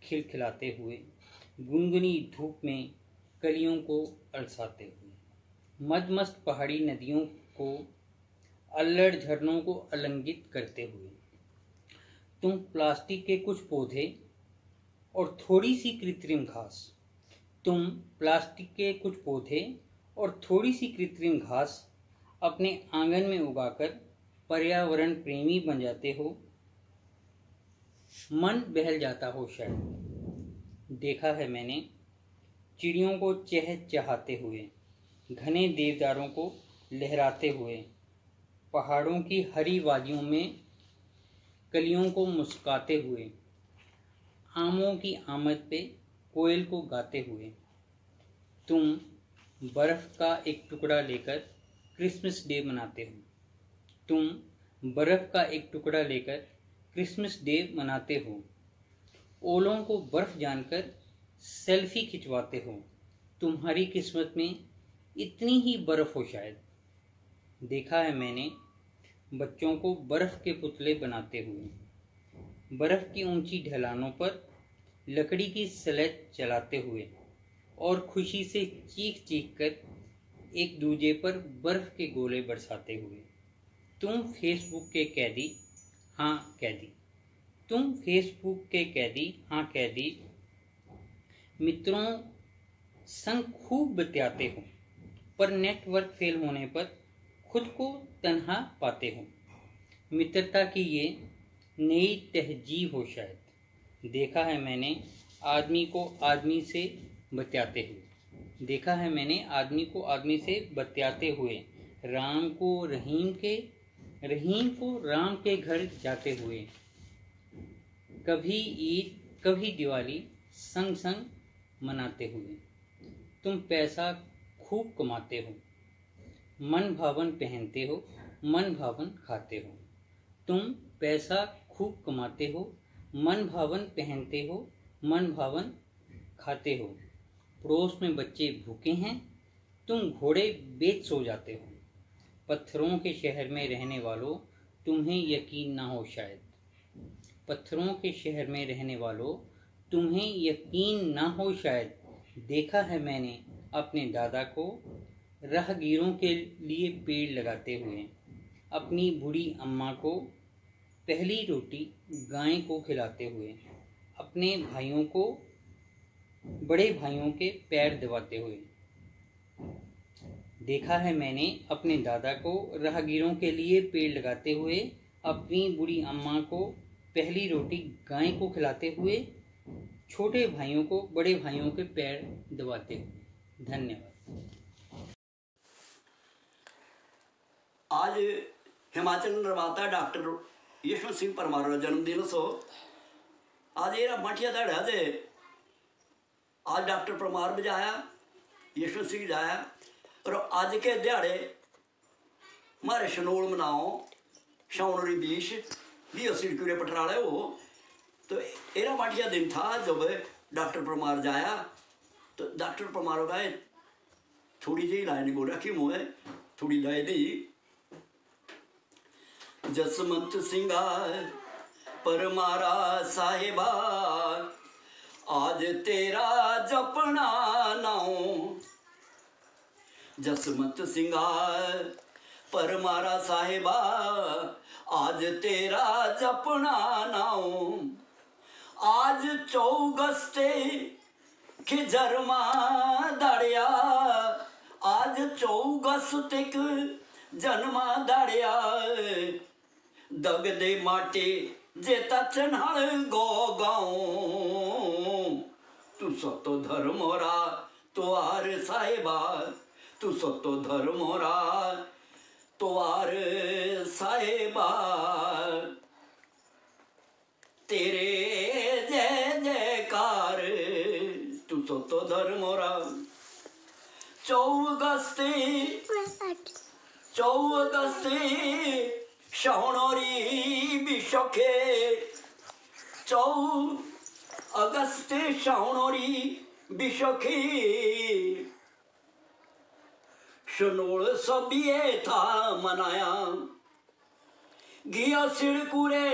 खिलखिलाते हुए, गुनगुनी धूप में कलियों को अलसाते हुए, मदमस्त पहाड़ी नदियों को, अल्लड़ झरनों को अलंगित करते हुए। तुम प्लास्टिक के कुछ पौधे और थोड़ी सी कृत्रिम घास, तुम प्लास्टिक के कुछ पौधे और थोड़ी सी कृत्रिम घास अपने आंगन में उगाकर पर्यावरण प्रेमी बन जाते हो, मन बहल जाता हो शायद। देखा है मैंने चिड़ियों को चहचहाते हुए, घने देवदारों को लहराते हुए, पहाड़ों की हरी वादियों में कलियों को मुस्काते हुए, आमों की आमद पे कोयल को गाते हुए। तुम बर्फ का एक टुकड़ा लेकर क्रिसमस डे मनाते हो, तुम बर्फ का एक टुकड़ा लेकर क्रिसमस डे मनाते हो। ओलों को बर्फ जानकर सेल्फी खिंचवाते हो। तुम्हारी किस्मत में इतनी ही बर्फ हो शायद। देखा है मैंने बच्चों को बर्फ के पुतले बनाते हुए, बर्फ की ऊंची ढलानों पर लकड़ी की स्लेज चलाते हुए और खुशी से चीख चीख कर एक दूजे पर बर्फ के गोले बरसाते हुए। तुम फेसबुक के कैदी, हाँ कैदी, तुम फेसबुक के कैदी, हाँ कैदी, मित्रों संग खूब बतियाते हो, पर नेटवर्क फेल होने पर खुद को तन्हा पाते हो। मित्रता की ये नई तहजीब हो शायद। देखा है मैंने आदमी को आदमी से बतियाते हुए, देखा है मैंने आदमी को आदमी से बतियाते हुए, राम को रहीम के, रहीम को राम के घर जाते हुए। कभी ईद कभी दिवाली संग संग मनाते हुए। तुम पैसा खूब कमाते हो, मन भावन पहनते हो, मन भावन खाते हो। तुम पैसा खूब कमाते हो, मन भावन पहनते हो, मन भावन खाते हो। पड़ोस में बच्चे भूखे हैं, तुम घोड़े बेच सो जाते हो। पत्थरों के शहर में रहने वालों, तुम्हें यकीन ना हो शायद। पत्थरों के शहर में रहने वालों, तुम्हें यकीन ना हो शायद। देखा है मैंने अपने दादा को राहगीरों के लिए पेड़ लगाते हुए, अपनी बूढ़ी अम्मा को पहली रोटी गाय को खिलाते हुए, अपने भाइयों को बड़े भाइयों के पैर दबाते हुए। देखा है मैंने अपने दादा को राहगीरों के लिए पेड़ लगाते हुए, अपनी बूढ़ी अम्मा को पहली रोटी गाय को खिलाते हुए, छोटे भाइयों को बड़े भाइयों के पैर दबाते हुए। धन्यवाद। आज हिमाचल निर्माता डॉक्टर यशवंत सिंह परमार का जन्मदिन सो आज ये मठिया दड़ा दे आज डॉक्टर परमार बजाया, यशवंत सिंह जाया और आज के दिहाड़े हमारे शनोल मनाओ शाउनरी बीश भी सिड़कुरे पटराले हो। तो एरा मठिया दिन था जब डॉक्टर परमार जाया। तो डॉक्टर परमार का थोड़ी जी लाइन बोल रखी मुँह थोड़ी लाए दी। जसवंत सिंगा परमारा साहिबा आज तेरा जपना नाओ। जसवंत सिंगा परमारा साहिबा आज तेरा जपना नाओ। आज 24 के जरमा दाड़िया, आज 24 जन्मा दाड़िया। दग दे माटे जेता चन्हाल गो गाँव। तू सतो धर्मोरा तुआर साहिबा, तू सतो धर्मोरा तुआर साहिबा। तेरे जय जयकार तू सतो धर्मोरा। 24 शाउनरी बिशोखे, 24 शाउनरी बिशोखी। शनोल सबिये था मनाया गिया सिड़कुरे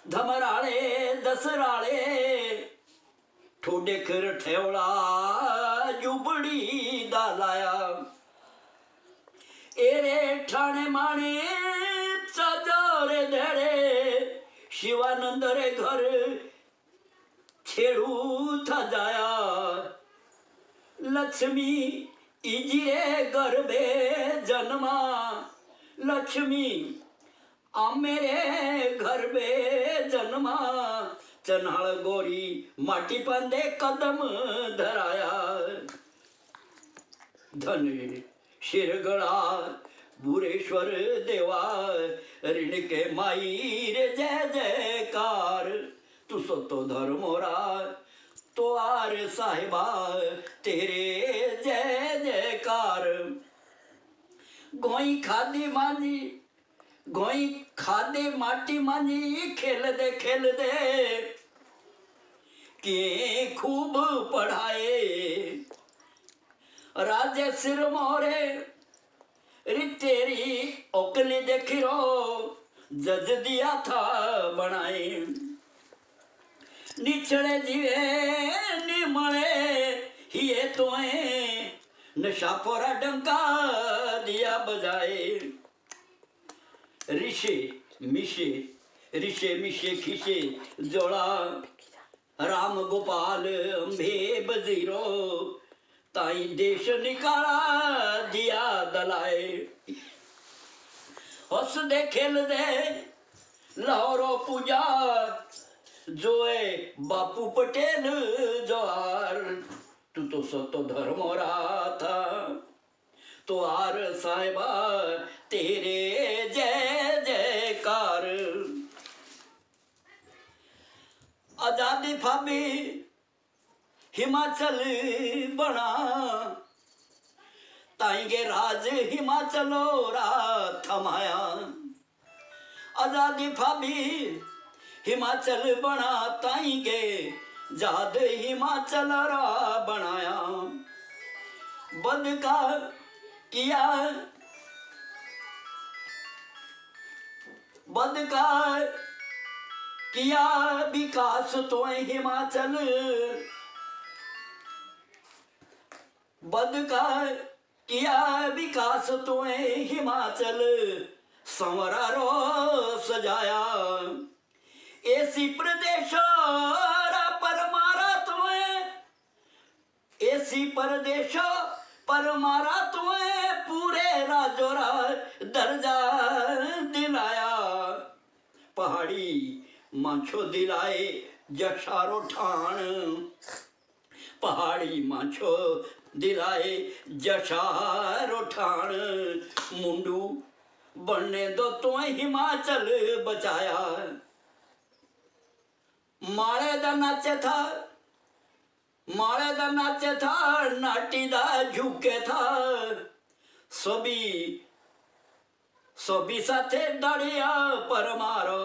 धमराले दसराले। ठोडे खर ठेवड़ा जुबड़ी दालाया। एरे ठाणे माणे चादरे धेड़े शिवानंद रे घर छेड़ू था जाया। लक्ष्मी इजिरे गर्भे जन्मा लक्ष्मी आ मेरे घर में जन्मा, चन्हाड़ गोरी माटी पंदे कदम धराया। धन शिरगड़ा भूरेश्वर देवा, ऋण के माई रे जय जयकार। तू सो तो धर्मोरा तो आर साहिबा, तेरे जय जयकार। गोई खादी मांझी, गोई खादे माटी मांझी, खेल दे कि खूब पढ़ाए। राजे सिर मोरे री तेरी ओकली देखिरो, जज दिया था बनाए। निचड़े जीवे निमले हिए तोए, नशा पोरा डंका दिया बजाए। ऋषे मिशे खिशे जोड़ा, राम गोपाल अंबे बजीरो, ताई देश निकाला दिया दलाए। हंस दे खेल दे लाहौरो पूजा, जोए बापू पटेल जोहार। तू तो सतो धर्मोरा था तो आर साहिबा, तेरे जय जयकार। आजादी फाबी हिमाचल बना, ताइंगे राज हिमाचलो रा थमाया। आजादी फाबी हिमाचल बना, ताइंगे जाद हिमाचल रा बनाया। बदका किया विकास तो हिमाचल, बदका किया विकास तो हिमाचल, संवरा रो सजाया। ऐसी प्रदेश परमारा तुम्हें, ऐसी परदेश परमारा तुम्हें, पूरे राजोरा दर्जा दिलाया। पहाड़ी माछो दिलाए जशारो ठाण, पहाड़ी माछो दिलाए जशारो ठाण। मुंडू बनने दो तुम्हें हिमाचल बचाया। माले दा नाचे था, माले दा नाचे था, नाटी दा झुके था। सभी साथे दाड़िया परमारो,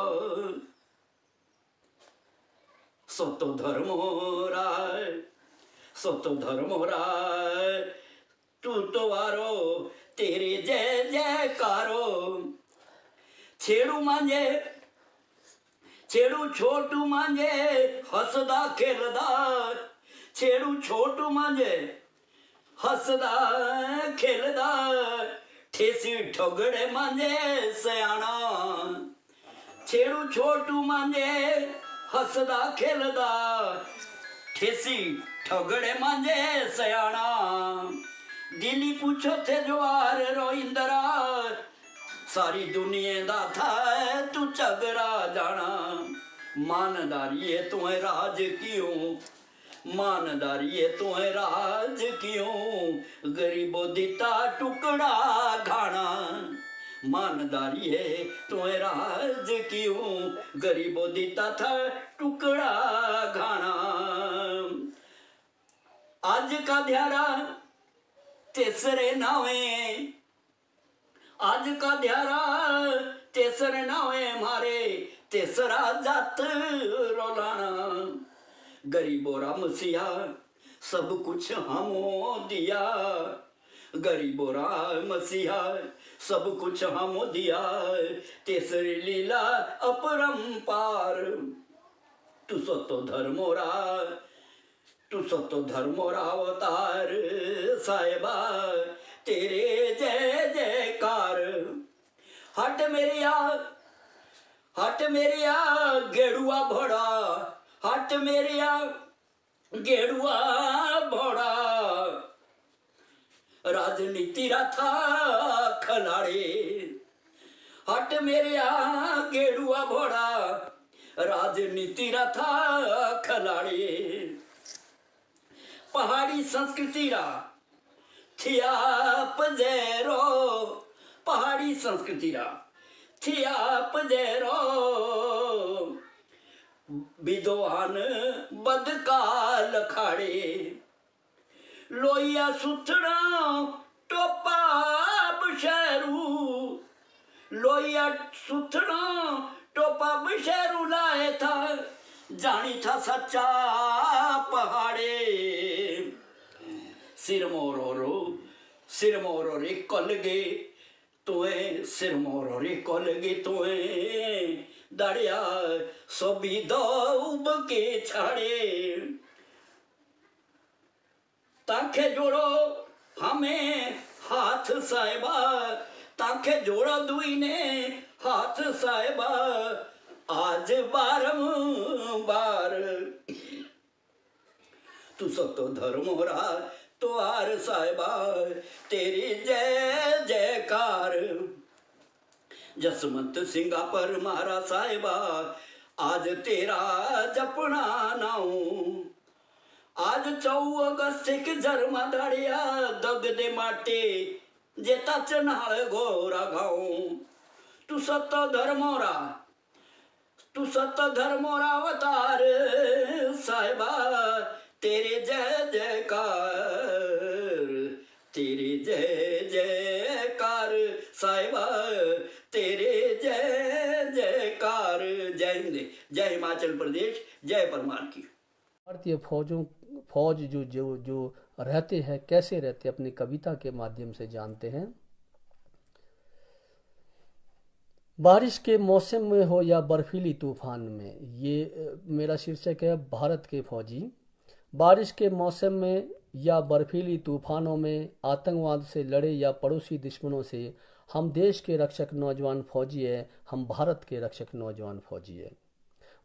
सतो धर्मोरा तू तो वारो, तेरे जय जयकारो। छेड़ू मांझे छेड़ू छोटू मांझे, हसदा खेलदा। छेड़ू छोटू मांझे हसदा खेलदा, ठेसी ठगड़े मांझे सयाना। छेड़ू छोटू मांझे हसदा खेलदा, ठेसी ठगड़े मांझे सयाना। दिली पूछो थे जवार रोइंदरा, सारी दुनिया दा था तू चगरा जाना। मानदारी तुम्हें राज क्यों, मानदारी तुम्हें राज क्यों, गरीबों दिता टुकड़ा घाना। मानदारी है तुम्हें राज क्यों, गरीबों दिता था टुकड़ा घाना। आज का ध्यारा तेसरे नावे, आज का ध्यारा तेसरे नावे मारे, तेसरा जात रोलाना। गरीबों रा मसीहा सब कुछ हमो दिया, गरीबों रा मसीहा सब कुछ हमो दिया। तेसरी लीला अपरंपार, तू सतो धर्मोरा, तू सतो धर्मोरा अवतार साहिबा, तेरे जय जयकार। हट मेरिया गेड़ुआ भोड़ा, हट मेरिया गेड़ुआ भोड़ा। राजनीति रा था खिलाड़ी, हट मेरे गेड़ुआ घोड़ा राजनीति रथा खिलाड़ी पहाड़ी संस्कृति रा थिया पजेरो पहाड़ी संस्कृति रा थिया पजेरो विद्वान बदकाल खाड़े लोहिया सुथड़ा टोपा बशेरू लोहिया सुथड़ा टोपा बशेरू लाए था जानी था सच्चा पहाड़े सिर मोरो रे कल गे तुए सिर मोरो रे कल गे तुए दरिया सोबी दौब के छाड़े ताखे जोड़ो हमें हाथ साहिबा ताखे जोड़ो दुई ने हाथ साहिबा आज बारंबार तू सतो धर्मोरा तो आर साहिबा तेरी जय जयकार जसवंत सिंगा पर मारा साहिबा आज तेरा जपना नाऊ आज 4 अगस्त के जरमा दाड़िया दग दे माटे जेता चनाल गोरा गाऊं तू सतो धर्मोरा अवतार साहिबा तेरे जय जयकार तेरे जय जयकार साहिबा तेरे जय जयकार। जय हिंद, जय हिमाचल प्रदेश, जय परमार की। भारतीय फौज जो रहते हैं, कैसे रहते अपनी कविता के माध्यम से जानते हैं। बारिश के मौसम में हो या बर्फीली तूफान में, ये मेरा शीर्षक है भारत के फौजी। बारिश के मौसम में या बर्फीली तूफानों में आतंकवाद से लड़े या पड़ोसी दुश्मनों से हम देश के रक्षक नौजवान फौजी है, हम भारत के रक्षक नौजवान फौजी है।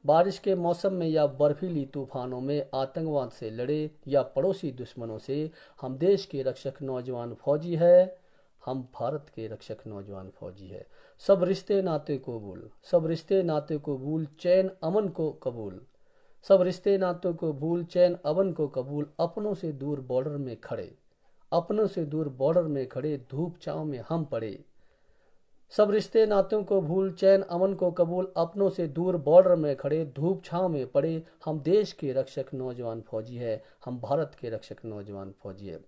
बारिश के मौसम में या बर्फीली तूफानों में आतंकवाद से लड़े या पड़ोसी दुश्मनों से हम देश के रक्षक नौजवान फौजी है, हम भारत के रक्षक नौजवान फौजी है। सब रिश्ते नाते को भूल, सब रिश्ते नाते को भूल, चैन अमन को कबूल, सब रिश्ते नातों को भूल, चैन अमन को कबूल, अपनों से दूर बॉर्डर में खड़े, अपनों से दूर बॉर्डर में खड़े, धूप छांव में हम पड़े। सब रिश्ते नातों को भूल, चैन अमन को कबूल, अपनों से दूर बॉर्डर में खड़े, धूप छांव में पड़े, हम देश के रक्षक नौजवान फौजी है, हम भारत के रक्षक नौजवान फौजी है।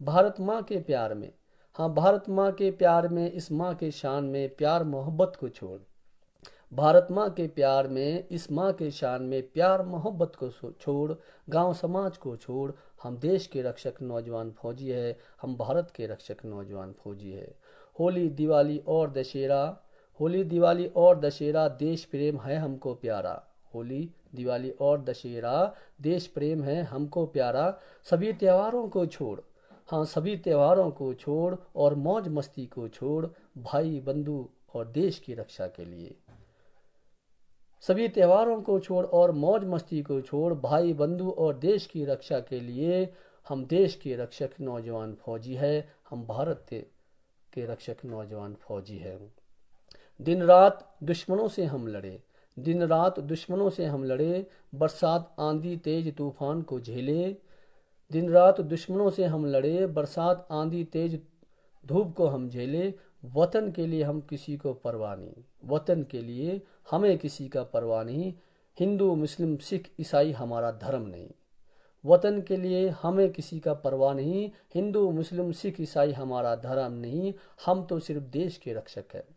भारत माँ के प्यार में, हाँ भारत माँ के प्यार में, इस माँ के शान में प्यार मोहब्बत को छोड़, भारत माँ के प्यार में, इस माँ के शान में प्यार मोहब्बत को छोड़, गांव समाज को छोड़, हम देश के रक्षक नौजवान फौजी है, हम भारत के रक्षक नौजवान फौजी है। होली दिवाली और दशहरा, होली दिवाली और दशहरा देश प्रेम है हमको प्यारा, होली दिवाली और दशहरा देश प्रेम है हमको प्यारा। सभी त्योहारों को छोड़, हाँ सभी त्योहारों को छोड़ और मौज मस्ती को छोड़, भाई बंधु और देश की रक्षा के लिए। सभी त्योहारों को छोड़ और मौज मस्ती को छोड़, भाई बंधु और देश की रक्षा के लिए, हम देश के रक्षक नौजवान फौजी है, हम भारत के रक्षक नौजवान फौजी है। दिन रात दुश्मनों से हम लड़े, दिन रात दुश्मनों से हम लड़े, बरसात आंधी तेज तूफान को झेले, दिन रात दुश्मनों से हम लड़े, बरसात आंधी तेज धूप को हम झेले। वतन के लिए हम किसी को परवाह नहीं, वतन के लिए हमें किसी का परवाह नहीं, हिंदू मुस्लिम सिख ईसाई हमारा धर्म नहीं, वतन के लिए हमें किसी का परवाह नहीं, हिंदू मुस्लिम सिख ईसाई हमारा धर्म नहीं, हम तो सिर्फ देश के रक्षक है,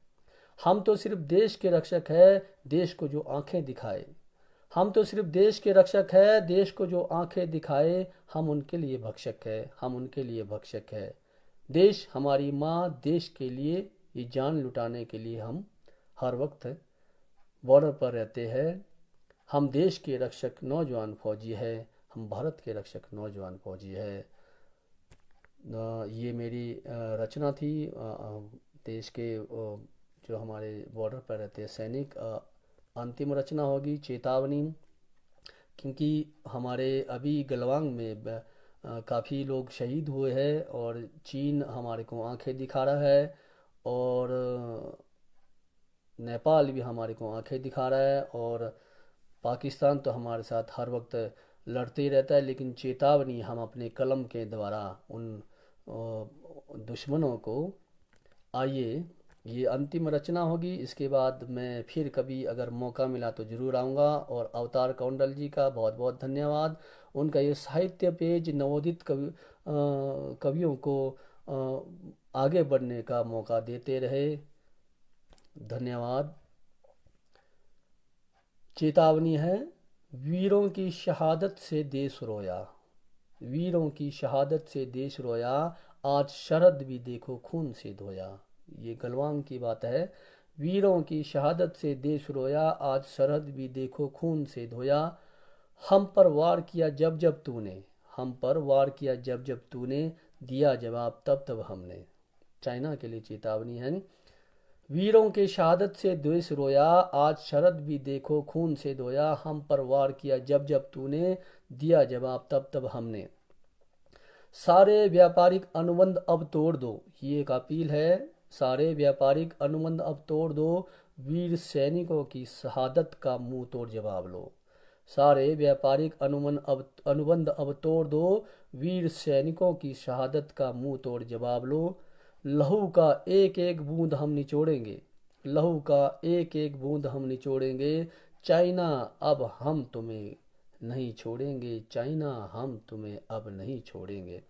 हम तो सिर्फ देश के रक्षक है, देश को जो आंखें दिखाए, हम तो सिर्फ देश के रक्षक है, देश को जो आंखें दिखाए, हम उनके लिए भक्षक है, हम उनके लिए भक्षक है। देश हमारी माँ, देश के लिए ये जान लुटाने के लिए हम हर वक्त बॉर्डर पर रहते हैं। हम देश के रक्षक नौजवान फौजी है, हम भारत के रक्षक नौजवान फौजी है। ये मेरी रचना थी देश के जो हमारे बॉर्डर पर रहते हैं सैनिक। अंतिम रचना होगी चेतावनी, क्योंकि हमारे अभी गलवांग में काफ़ी लोग शहीद हुए हैं और चीन हमारे को आंखें दिखा रहा है और नेपाल भी हमारे को आंखें दिखा रहा है और पाकिस्तान तो हमारे साथ हर वक्त लड़ते ही रहता है, लेकिन चेतावनी हम अपने कलम के द्वारा उन दुश्मनों को, आइए ये अंतिम रचना होगी। इसके बाद मैं फिर कभी अगर मौका मिला तो ज़रूर आऊँगा। और अवतार कौंडल जी का बहुत बहुत धन्यवाद। उनका ये साहित्य पेज नवोदित कवियों को आगे बढ़ने का मौका देते रहे। धन्यवाद। चेतावनी है, वीरों की शहादत से देश रोया, वीरों की शहादत से देश रोया, आज शरद भी देखो खून से धोया। ये गलवान की बात है। वीरों की शहादत से देश रोया, आज शरद भी देखो खून से धोया। हम पर वार किया जब जब तूने, हम पर वार किया जब जब तूने, दिया जवाब तब तब हमने। चाइना के लिए चेतावनी है, वीरों के शहादत से देश रोया, आज शरद भी देखो खून से धोया। हम पर वार किया जब जब तूने, दिया जवाब तब तब हमने। सारे व्यापारिक अनुबंध अब तोड़ दो, ये एक अपील है। सारे व्यापारिक अनुबंध अब तोड़ दो, वीर सैनिकों की शहादत का मुंह तोड़ जवाब लो। सारे व्यापारिक अनुबंध अब तोड़ दो, वीर सैनिकों की शहादत का मुंह तोड़ जवाब लो। लहू का एक एक बूंद हम निचोड़ेंगे, लहू का एक एक बूंद हम निचोड़ेंगे। चाइना अब हम तुम्हें नहीं छोड़ेंगे, चाइना हम तुम्हें अब नहीं छोड़ेंगे।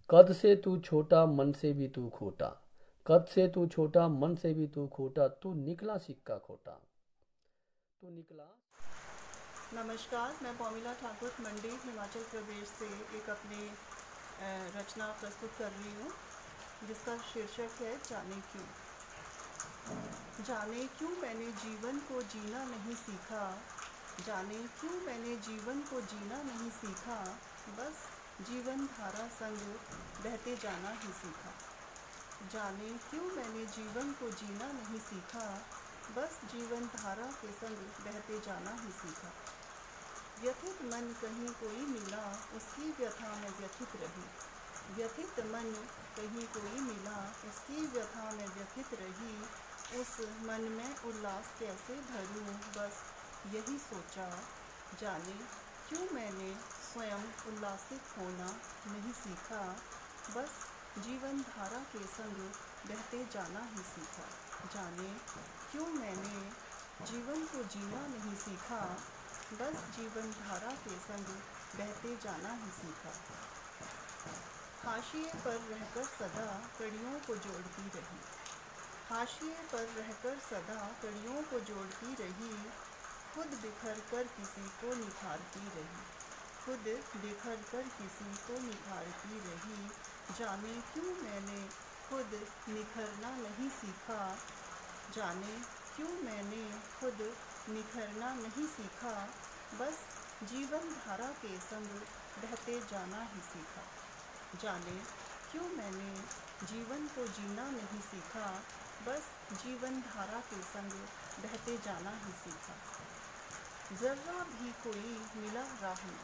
कद से तू छोटा मन से भी तू खोटा, कद से तू छोटा मन से भी तू खोटा, तू निकला सिक्का खोटा, तू निकला। नमस्कार, मैं पौमिला ठाकुर मंडी हिमाचल प्रदेश से एक अपनी रचना प्रस्तुत कर रही हूँ जिसका शीर्षक है जाने क्यों। जाने क्यों मैंने जीवन को जीना नहीं सीखा, जाने क्यों मैंने जीवन को जीना नहीं सीखा, बस जीवन धारा संग बहते जाना ही सीखा। जाने क्यों मैंने जीवन को जीना नहीं सीखा, बस जीवन धारा के संग बहते जाना ही सीखा। व्यथित मन कहीं कोई मिला, उसकी व्यथा में व्यथित रही, व्यथित मन कहीं कोई मिला, उसकी व्यथा में व्यथित रही। उस मन में उल्लास कैसे भरूं, बस यही सोचा। जाने क्यों मैंने स्वयं उल्लासित होना नहीं सीखा, बस जीवन धारा के संग बहते जाना ही सीखा। जाने क्यों मैंने जीवन को जीना नहीं सीखा, बस जीवन धारा के संग बहते जाना ही सीखा। हाशिए पर रहकर सदा कड़ियों को जोड़ती रही, हाशिए पर रहकर सदा कड़ियों को जोड़ती रही। खुद बिखर कर किसी को निखारती रही, खुद बिखर कर किसी को निखारती रही। जाने क्यों मैंने खुद निखरना नहीं सीखा, जाने क्यों मैंने खुद निखरना नहीं सीखा, बस जीवन धारा के संग बहते जाना ही सीखा। जाने क्यों मैंने जीवन को जीना नहीं सीखा, बस जीवन धारा के संग बहते जाना ही सीखा। जर्रा भी कोई मिला राह में,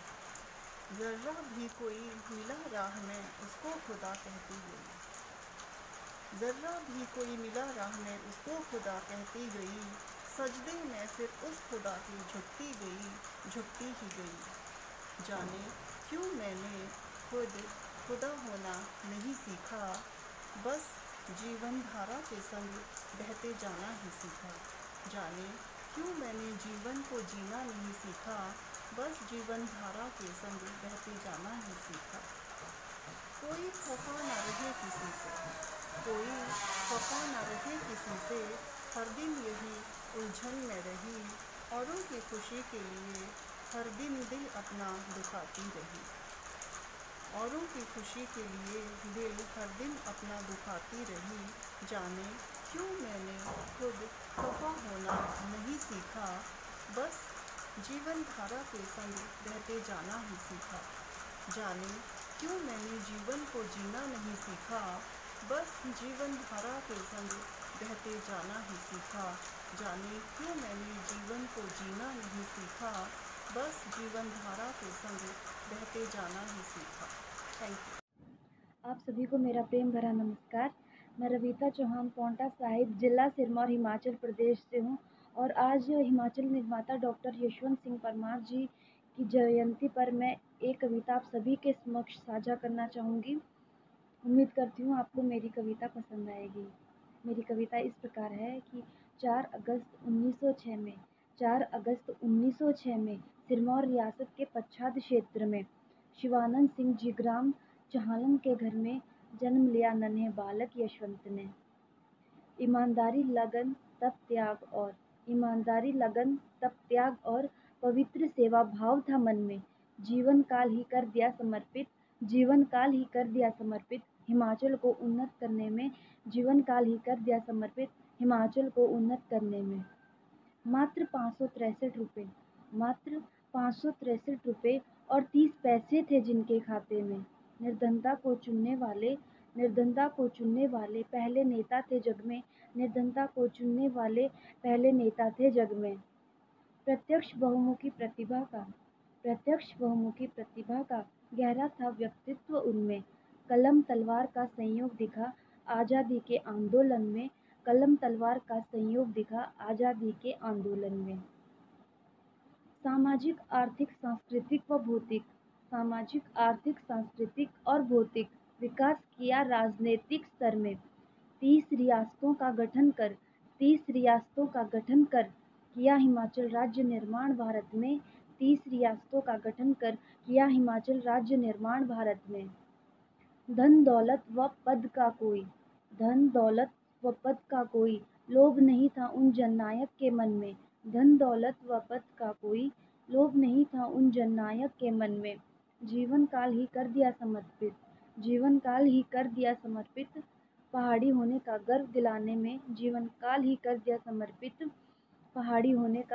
जर्रा भी कोई मिला राह में, उसको खुदा कहती गई, जर्रा भी कोई मिला राह में, उसको खुदा कहती गई। सजदे में फिर उस खुदा की झुकती गई, झुकती ही गई। जाने क्यों मैंने खुद खुदा होना नहीं सीखा, बस जीवन धारा के संग बहते जाना ही सीखा। जाने क्यों मैंने जीवन को जीना नहीं सीखा, बस जीवन धारा के संग बहते जाना ही सीखा। कोई खफा न रहे किसी से, कोई खफा न रहे किसी से, हर दिन यही उलझन में रही। औरों की खुशी के लिए हर दिन दिल अपना दुखाती रही, औरों की खुशी के लिए दिल हर दिन अपना दुखाती रही। जाने क्यों मैंने खुद खफा होना नहीं सीखा, बस जीवन धारा के संग बहते जाना ही सीखा। जाने क्यों मैंने जीवन को जीना नहीं सीखा, बस जीवन धारा के संग बहते जाना ही सीखा। जाने क्यों मैंने जीवन को जीना नहीं सीखा, बस जीवन धारा के संग बहते जाना ही सीखा। Thank you. आप सभी को मेरा प्रेम भरा नमस्कार। मैं रवीता चौहान पौंटा साहिब जिला सिरमौर हिमाचल प्रदेश से हूँ और आज हिमाचल निर्माता डॉक्टर यशवंत सिंह परमार जी की जयंती पर मैं एक कविता आप सभी के समक्ष साझा करना चाहूँगी। उम्मीद करती हूँ आपको मेरी कविता पसंद आएगी। मेरी कविता इस प्रकार है कि 4 अगस्त 1906 में सिरमौर रियासत के पच्छाद क्षेत्र में शिवानंद सिंह जी ग्राम चहालन के घर में जन्म लिया नन्हे बालक यशवंत ने। ईमानदारी लगन तप त्याग और पवित्र सेवा भाव था मन में। जीवन काल ही कर दिया समर्पित हिमाचल को उन्नत करने में। मात्र 563 रुपए और 30 पैसे थे जिनके खाते में। निर्धनता को चुनने वाले पहले नेता थे जग में। प्रत्यक्ष बहुमुखी प्रतिभा का गहरा था व्यक्तित्व उनमें। कलम तलवार का संयोग दिखा आजादी के आंदोलन में। सामाजिक आर्थिक सांस्कृतिक और भौतिक विकास किया राजनीतिक स्तर में। 30 रियासतों का गठन कर किया हिमाचल राज्य निर्माण भारत में। धन दौलत व पद का कोई लोभ नहीं था उन जननायक के मन में। जीवन काल ही कर दिया समर्पित पहाड़ी होने का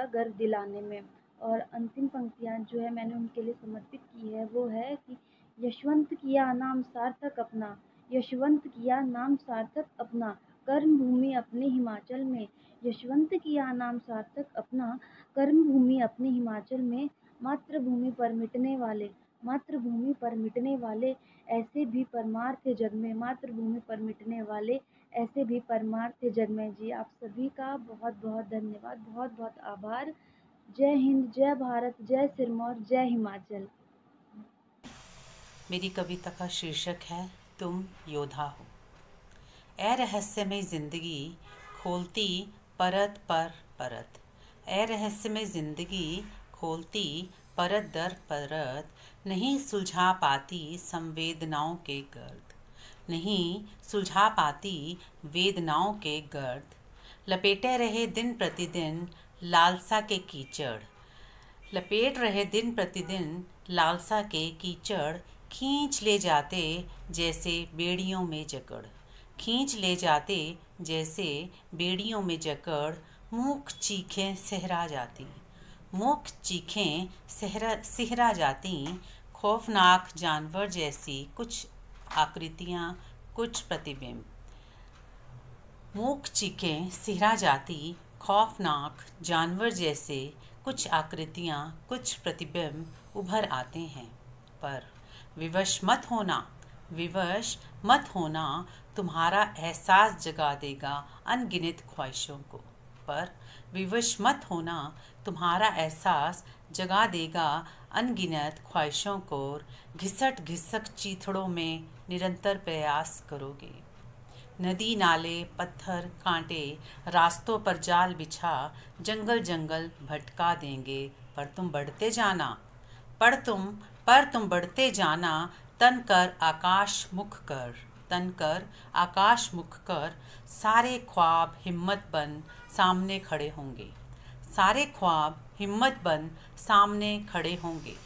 गर्व दिलाने में। और अंतिम पंक्तियां जो है मैंने उनके लिए समर्पित की है वो है कि यशवंत किया नाम सार्थक अपना कर्म भूमि अपने हिमाचल में। मातृभूमि पर मिटने वाले ऐसे भी परमार थे जग में। जी आप सभी का बहुत बहुत धन्यवाद, बहुत बहुत आभार। जय हिंद, जय भारत, जय सिरमौर, जय हिमाचल। मेरी कविता का शीर्षक है तुम योद्धा हो। ए रहस्यमय जिंदगी खोलती परत पर परत, ए रहस्यमय जिंदगी खोलती परत दर परत, नहीं सुलझा पाती संवेदनाओं के गर्द, लपेटे रहे दिन प्रतिदिन लालसा के कीचड़, खींच ले जाते जैसे बेड़ियों में जकड़, मूक चीखें सिहरा जाती, खौफनाक जानवर जैसी कुछ आकृतियाँ कुछ प्रतिबिंब। मूक चीखें सिहरा जाती, खौफनाक जानवर जैसे कुछ आकृतियाँ कुछ प्रतिबिंब उभर आते हैं। पर विवश मत होना तुम्हारा एहसास जगा देगा अनगिनत ख्वाहिशों को। पर विवश मत होना तुम्हारा एहसास जगा देगा अनगिनत ख्वाहिशों को। घिसट चीथड़ों में निरंतर प्रयास करोगे। नदी नाले पत्थर कांटे रास्तों पर जाल बिछा जंगल भटका देंगे। पर तुम बढ़ते जाना तन कर आकाश मुख कर, सारे ख्वाब हिम्मत बन सामने खड़े होंगे।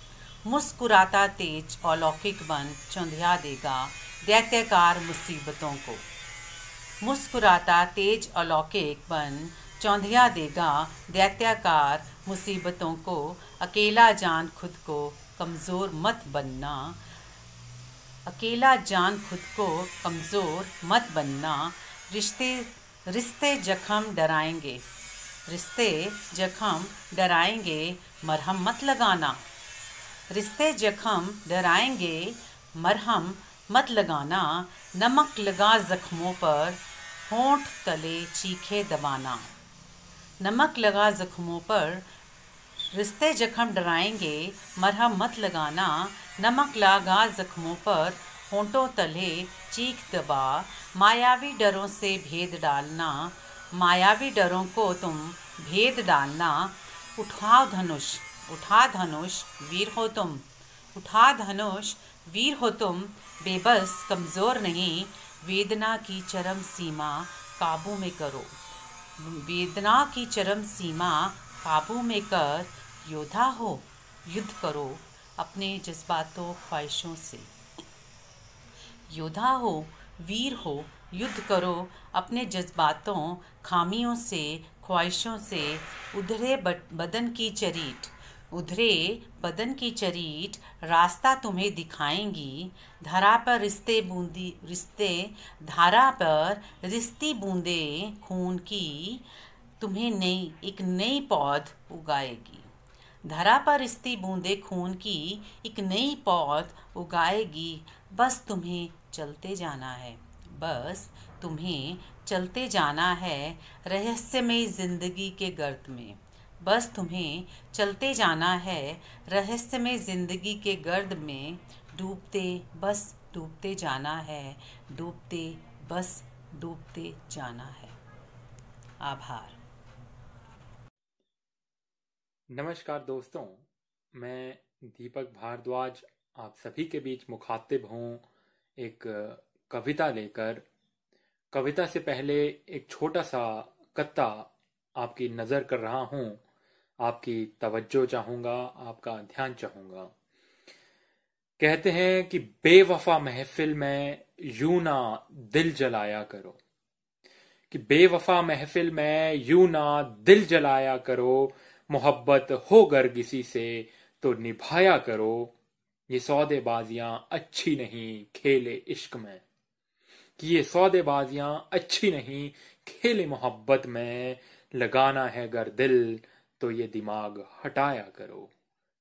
मुस्कुराता तेज अलौकिक बन चौंधिया देगा दैत्यकार मुसीबतों को। मुस्कुराता तेज अलौकिक बन चौंधिया देगा दैत्यकार मुसीबतों को। अकेला जान खुद को कमज़ोर मत बनना। रिश्ते जख्म डराएंगे मरहम मत लगाना, नमक लगा जख्मों पर, होंठ तले चीखे दबाना। नमक लगा जख्मों पर, रिश्ते जख्म डराएंगे, मरहम मत लगाना। नमक लगा जख्मों पर, होंठों तले चीख दबा। मायावी डरों से भेद डालना, मायावी डरों को तुम भेद डालना। उठाओ धनुष, उठा धनुष, वीर हो तुम। उठा धनुष, वीर हो तुम, बेबस कमज़ोर नहीं। वेदना की चरम सीमा काबू में करो, वेदना की चरम सीमा काबू में कर। योद्धा हो, युद्ध करो अपने जज्बातों ख्वाहिशों से। योद्धा हो, वीर हो, युद्ध करो अपने जज्बातों खामियों से, ख्वाहिशों से। उधरे बदन की चरीट, उधरे बदन की चरीट रास्ता तुम्हें दिखाएंगी। धरा पर रिश्ते धारा पर रिश्ती बूंदे खून की तुम्हें एक नई पौध उगाएगी। धरा पर रिश्ती बूंदे खून की एक नई पौध उगाएगी। बस तुम्हें चलते जाना है, बस तुम्हें चलते जाना है रहस्यमय जिंदगी के गर्त में। बस तुम्हें चलते जाना है रहस्यमय जिंदगी के गर्द में। डूबते बस डूबते जाना है, डूबते बस डूबते जाना है। आभार। नमस्कार दोस्तों, मैं दीपक भारद्वाज आप सभी के बीच मुखातिब हूँ एक कविता लेकर। कविता से पहले एक छोटा सा कत्ता आपकी नज़र कर रहा हूँ, आपकी तवज्जो चाहूँगा, आपका ध्यान चाहूँगा। कहते हैं कि बेवफा महफिल में यूं ना दिल जलाया करो, कि बेवफा महफिल में यूं ना दिल जलाया करो। मोहब्बत हो गर किसी से तो निभाया करो। ये सौदेबाजियां अच्छी नहीं खेले इश्क में, कि ये सौदेबाजियां अच्छी नहीं खेले मोहब्बत में। लगाना है गर दिल तो ये दिमाग हटाया करो,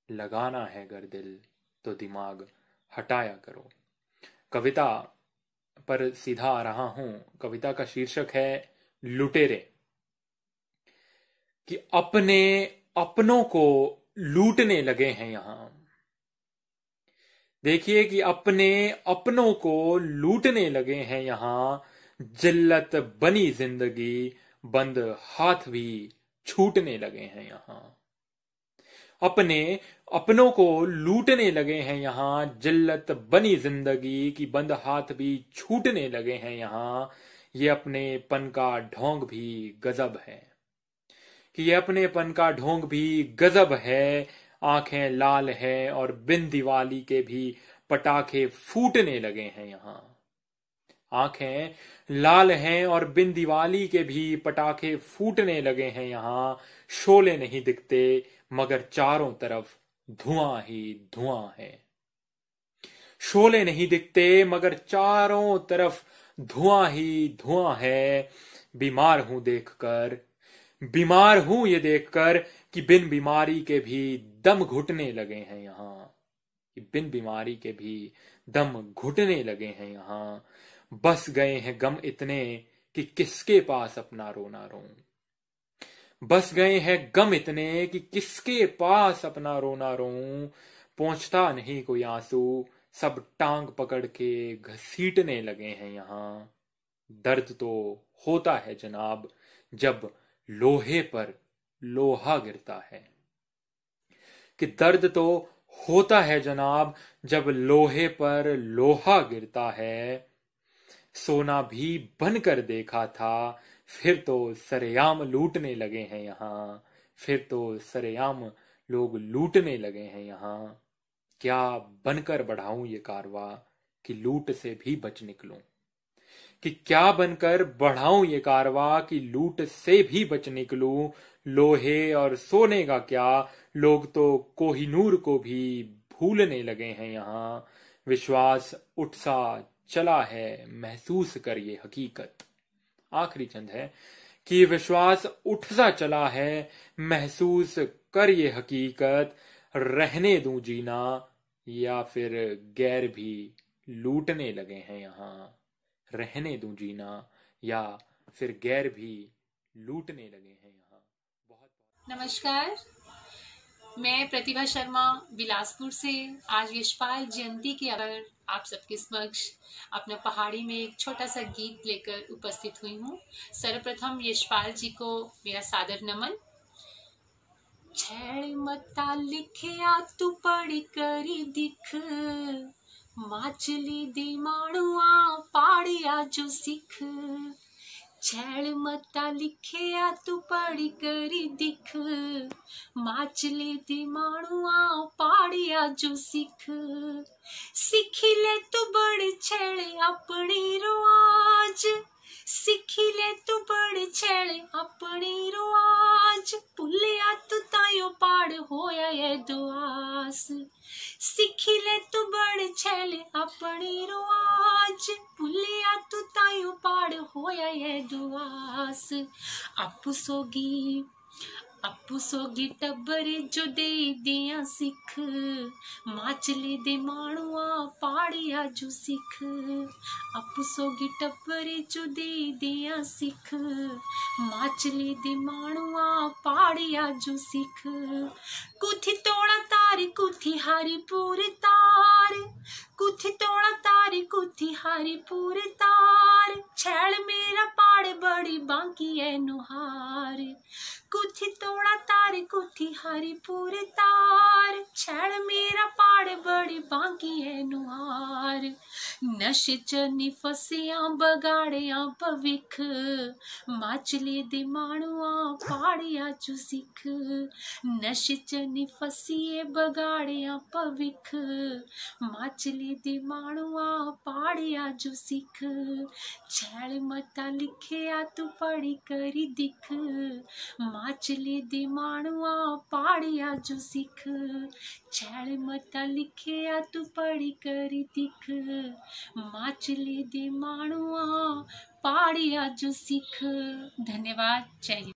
लगाना है गर दिल तो दिमाग हटाया करो। कविता पर सीधा आ रहा हूं। कविता का शीर्षक है लुटेरे। कि अपने अपनों को लूटने लगे हैं यहां। देखिए कि अपने अपनों को लूटने लगे हैं यहां। जिल्लत बनी जिंदगी, बंद हाथ भी छूटने लगे हैं यहां। अपने अपनों को लूटने लगे हैं यहां। जिल्लत बनी जिंदगी की बंद हाथ भी छूटने लगे हैं यहां। ये अपनेपन का ढोंग भी गजब है, कि ये अपनेपन का ढोंग भी गजब है। आंखें लाल हैं और बिन दिवाली के भी पटाखे फूटने लगे हैं यहां। आंखें लाल हैं और बिन दिवाली के भी पटाखे फूटने लगे हैं यहां। शोले नहीं दिखते मगर चारों तरफ धुआं ही धुआं है। शोले नहीं दिखते मगर चारों तरफ धुआं ही धुआं है। बीमार हूं देखकर, बीमार हूं ये देखकर कि बिन बीमारी के भी दम घुटने लगे हैं यहां। कि बिन बीमारी के भी दम घुटने लगे हैं यहां। बस गए हैं गम इतने कि किसके पास अपना रोना रो। बस गए हैं गम इतने कि किसके पास अपना रोना रो। पहुंचता नहीं कोई आंसू, सब टांग पकड़ के घसीटने लगे हैं यहां। दर्द तो होता है जनाब जब लोहे पर लोहा गिरता है। कि दर्द तो होता है जनाब जब लोहे पर लोहा गिरता है। सोना भी बनकर देखा था, फिर तो सरेआम लूटने लगे हैं यहां। फिर तो सरेआम लोग लूटने लगे हैं यहां। क्या बनकर बढ़ाऊं ये कारवा कि लूट से भी बच निकलूं। कि क्या बनकर बढ़ाऊं ये कारवा कि लूट से भी बच निकलूं। लोहे और सोने का क्या, लोग तो कोहिनूर को भी भूलने लगे हैं यहां। विश्वास उठ सा चला है महसूस कर ये हकीकत। आखिरी चंद है कि विश्वास उठ सा चला है महसूस कर ये हकीकत। रहने दूं जीना या फिर गैर भी लूटने लगे हैं यहाँ। रहने दूं जीना या फिर गैर भी लूटने लगे हैं यहाँ। बहुत नमस्कार, मैं प्रतिभा शर्मा बिलासपुर से आज यशपाल जयंती के अवसर आप सबके समक्ष अपना पहाड़ी में एक छोटा सा गीत लेकर उपस्थित हुई हूँ। सर्वप्रथम यशपाल जी को मेरा सादर नमन। छैल मता लिखिया तू पढ़ी करी दिख, माचली दी माणुआ पाड़िया जो सिख। छैल मता लिखिया तू पढ़ी करी दिख, माचले दी माणुआ पाड़िया जो सिख। सिखी ले तू बड़े छैले अपनी रुआज, सिखी ले तू बड़े छैले अपनी रुआज। भुलिया तू तायो पाड़ होया ये दुआस, सिखी ले तू बड़े छैले अपनी रुआज। भुलिया तू तायो पाड़ होया ये दुआस। अपू सोगी टब्बरे जो दे दिया सिख, माचले दे माणुआ पाड़िया जो सिख। अपू सोगी टब्बरे जो दे दिया सिख, माचले दे माणुआ पाड़िया जो सिख। कुथी तोड़ा तार कुथी हारी पूरे तार, कुथी तोड़ा तार कुथी हारी पूरे तार। छैल मेरा पाड़ बड़ी बांकी है नुहार, कुथी तोड़ा तार कुथी हारी पूरे तार। छैल मेरा पाड़ बड़ी बांकी है नुहार। नशे च नी फसिया बगाड़िया भविख, माचले दे माणुआ पाड़िया जो सिख। नशे च नी फसिए बगाड़िया भविख, माचले दे माणुआ पाड़िया जो सिख। छैल मता लिखिया तू पढ़ी करी दिख, माचले दे माणुआ पाड़िया जो सिख। छैल मता लिखिया तू पढ़ी करी दिख, माचले दे माणुआ पाड़िया जो सिख। धन्यवाद। जय हिंद।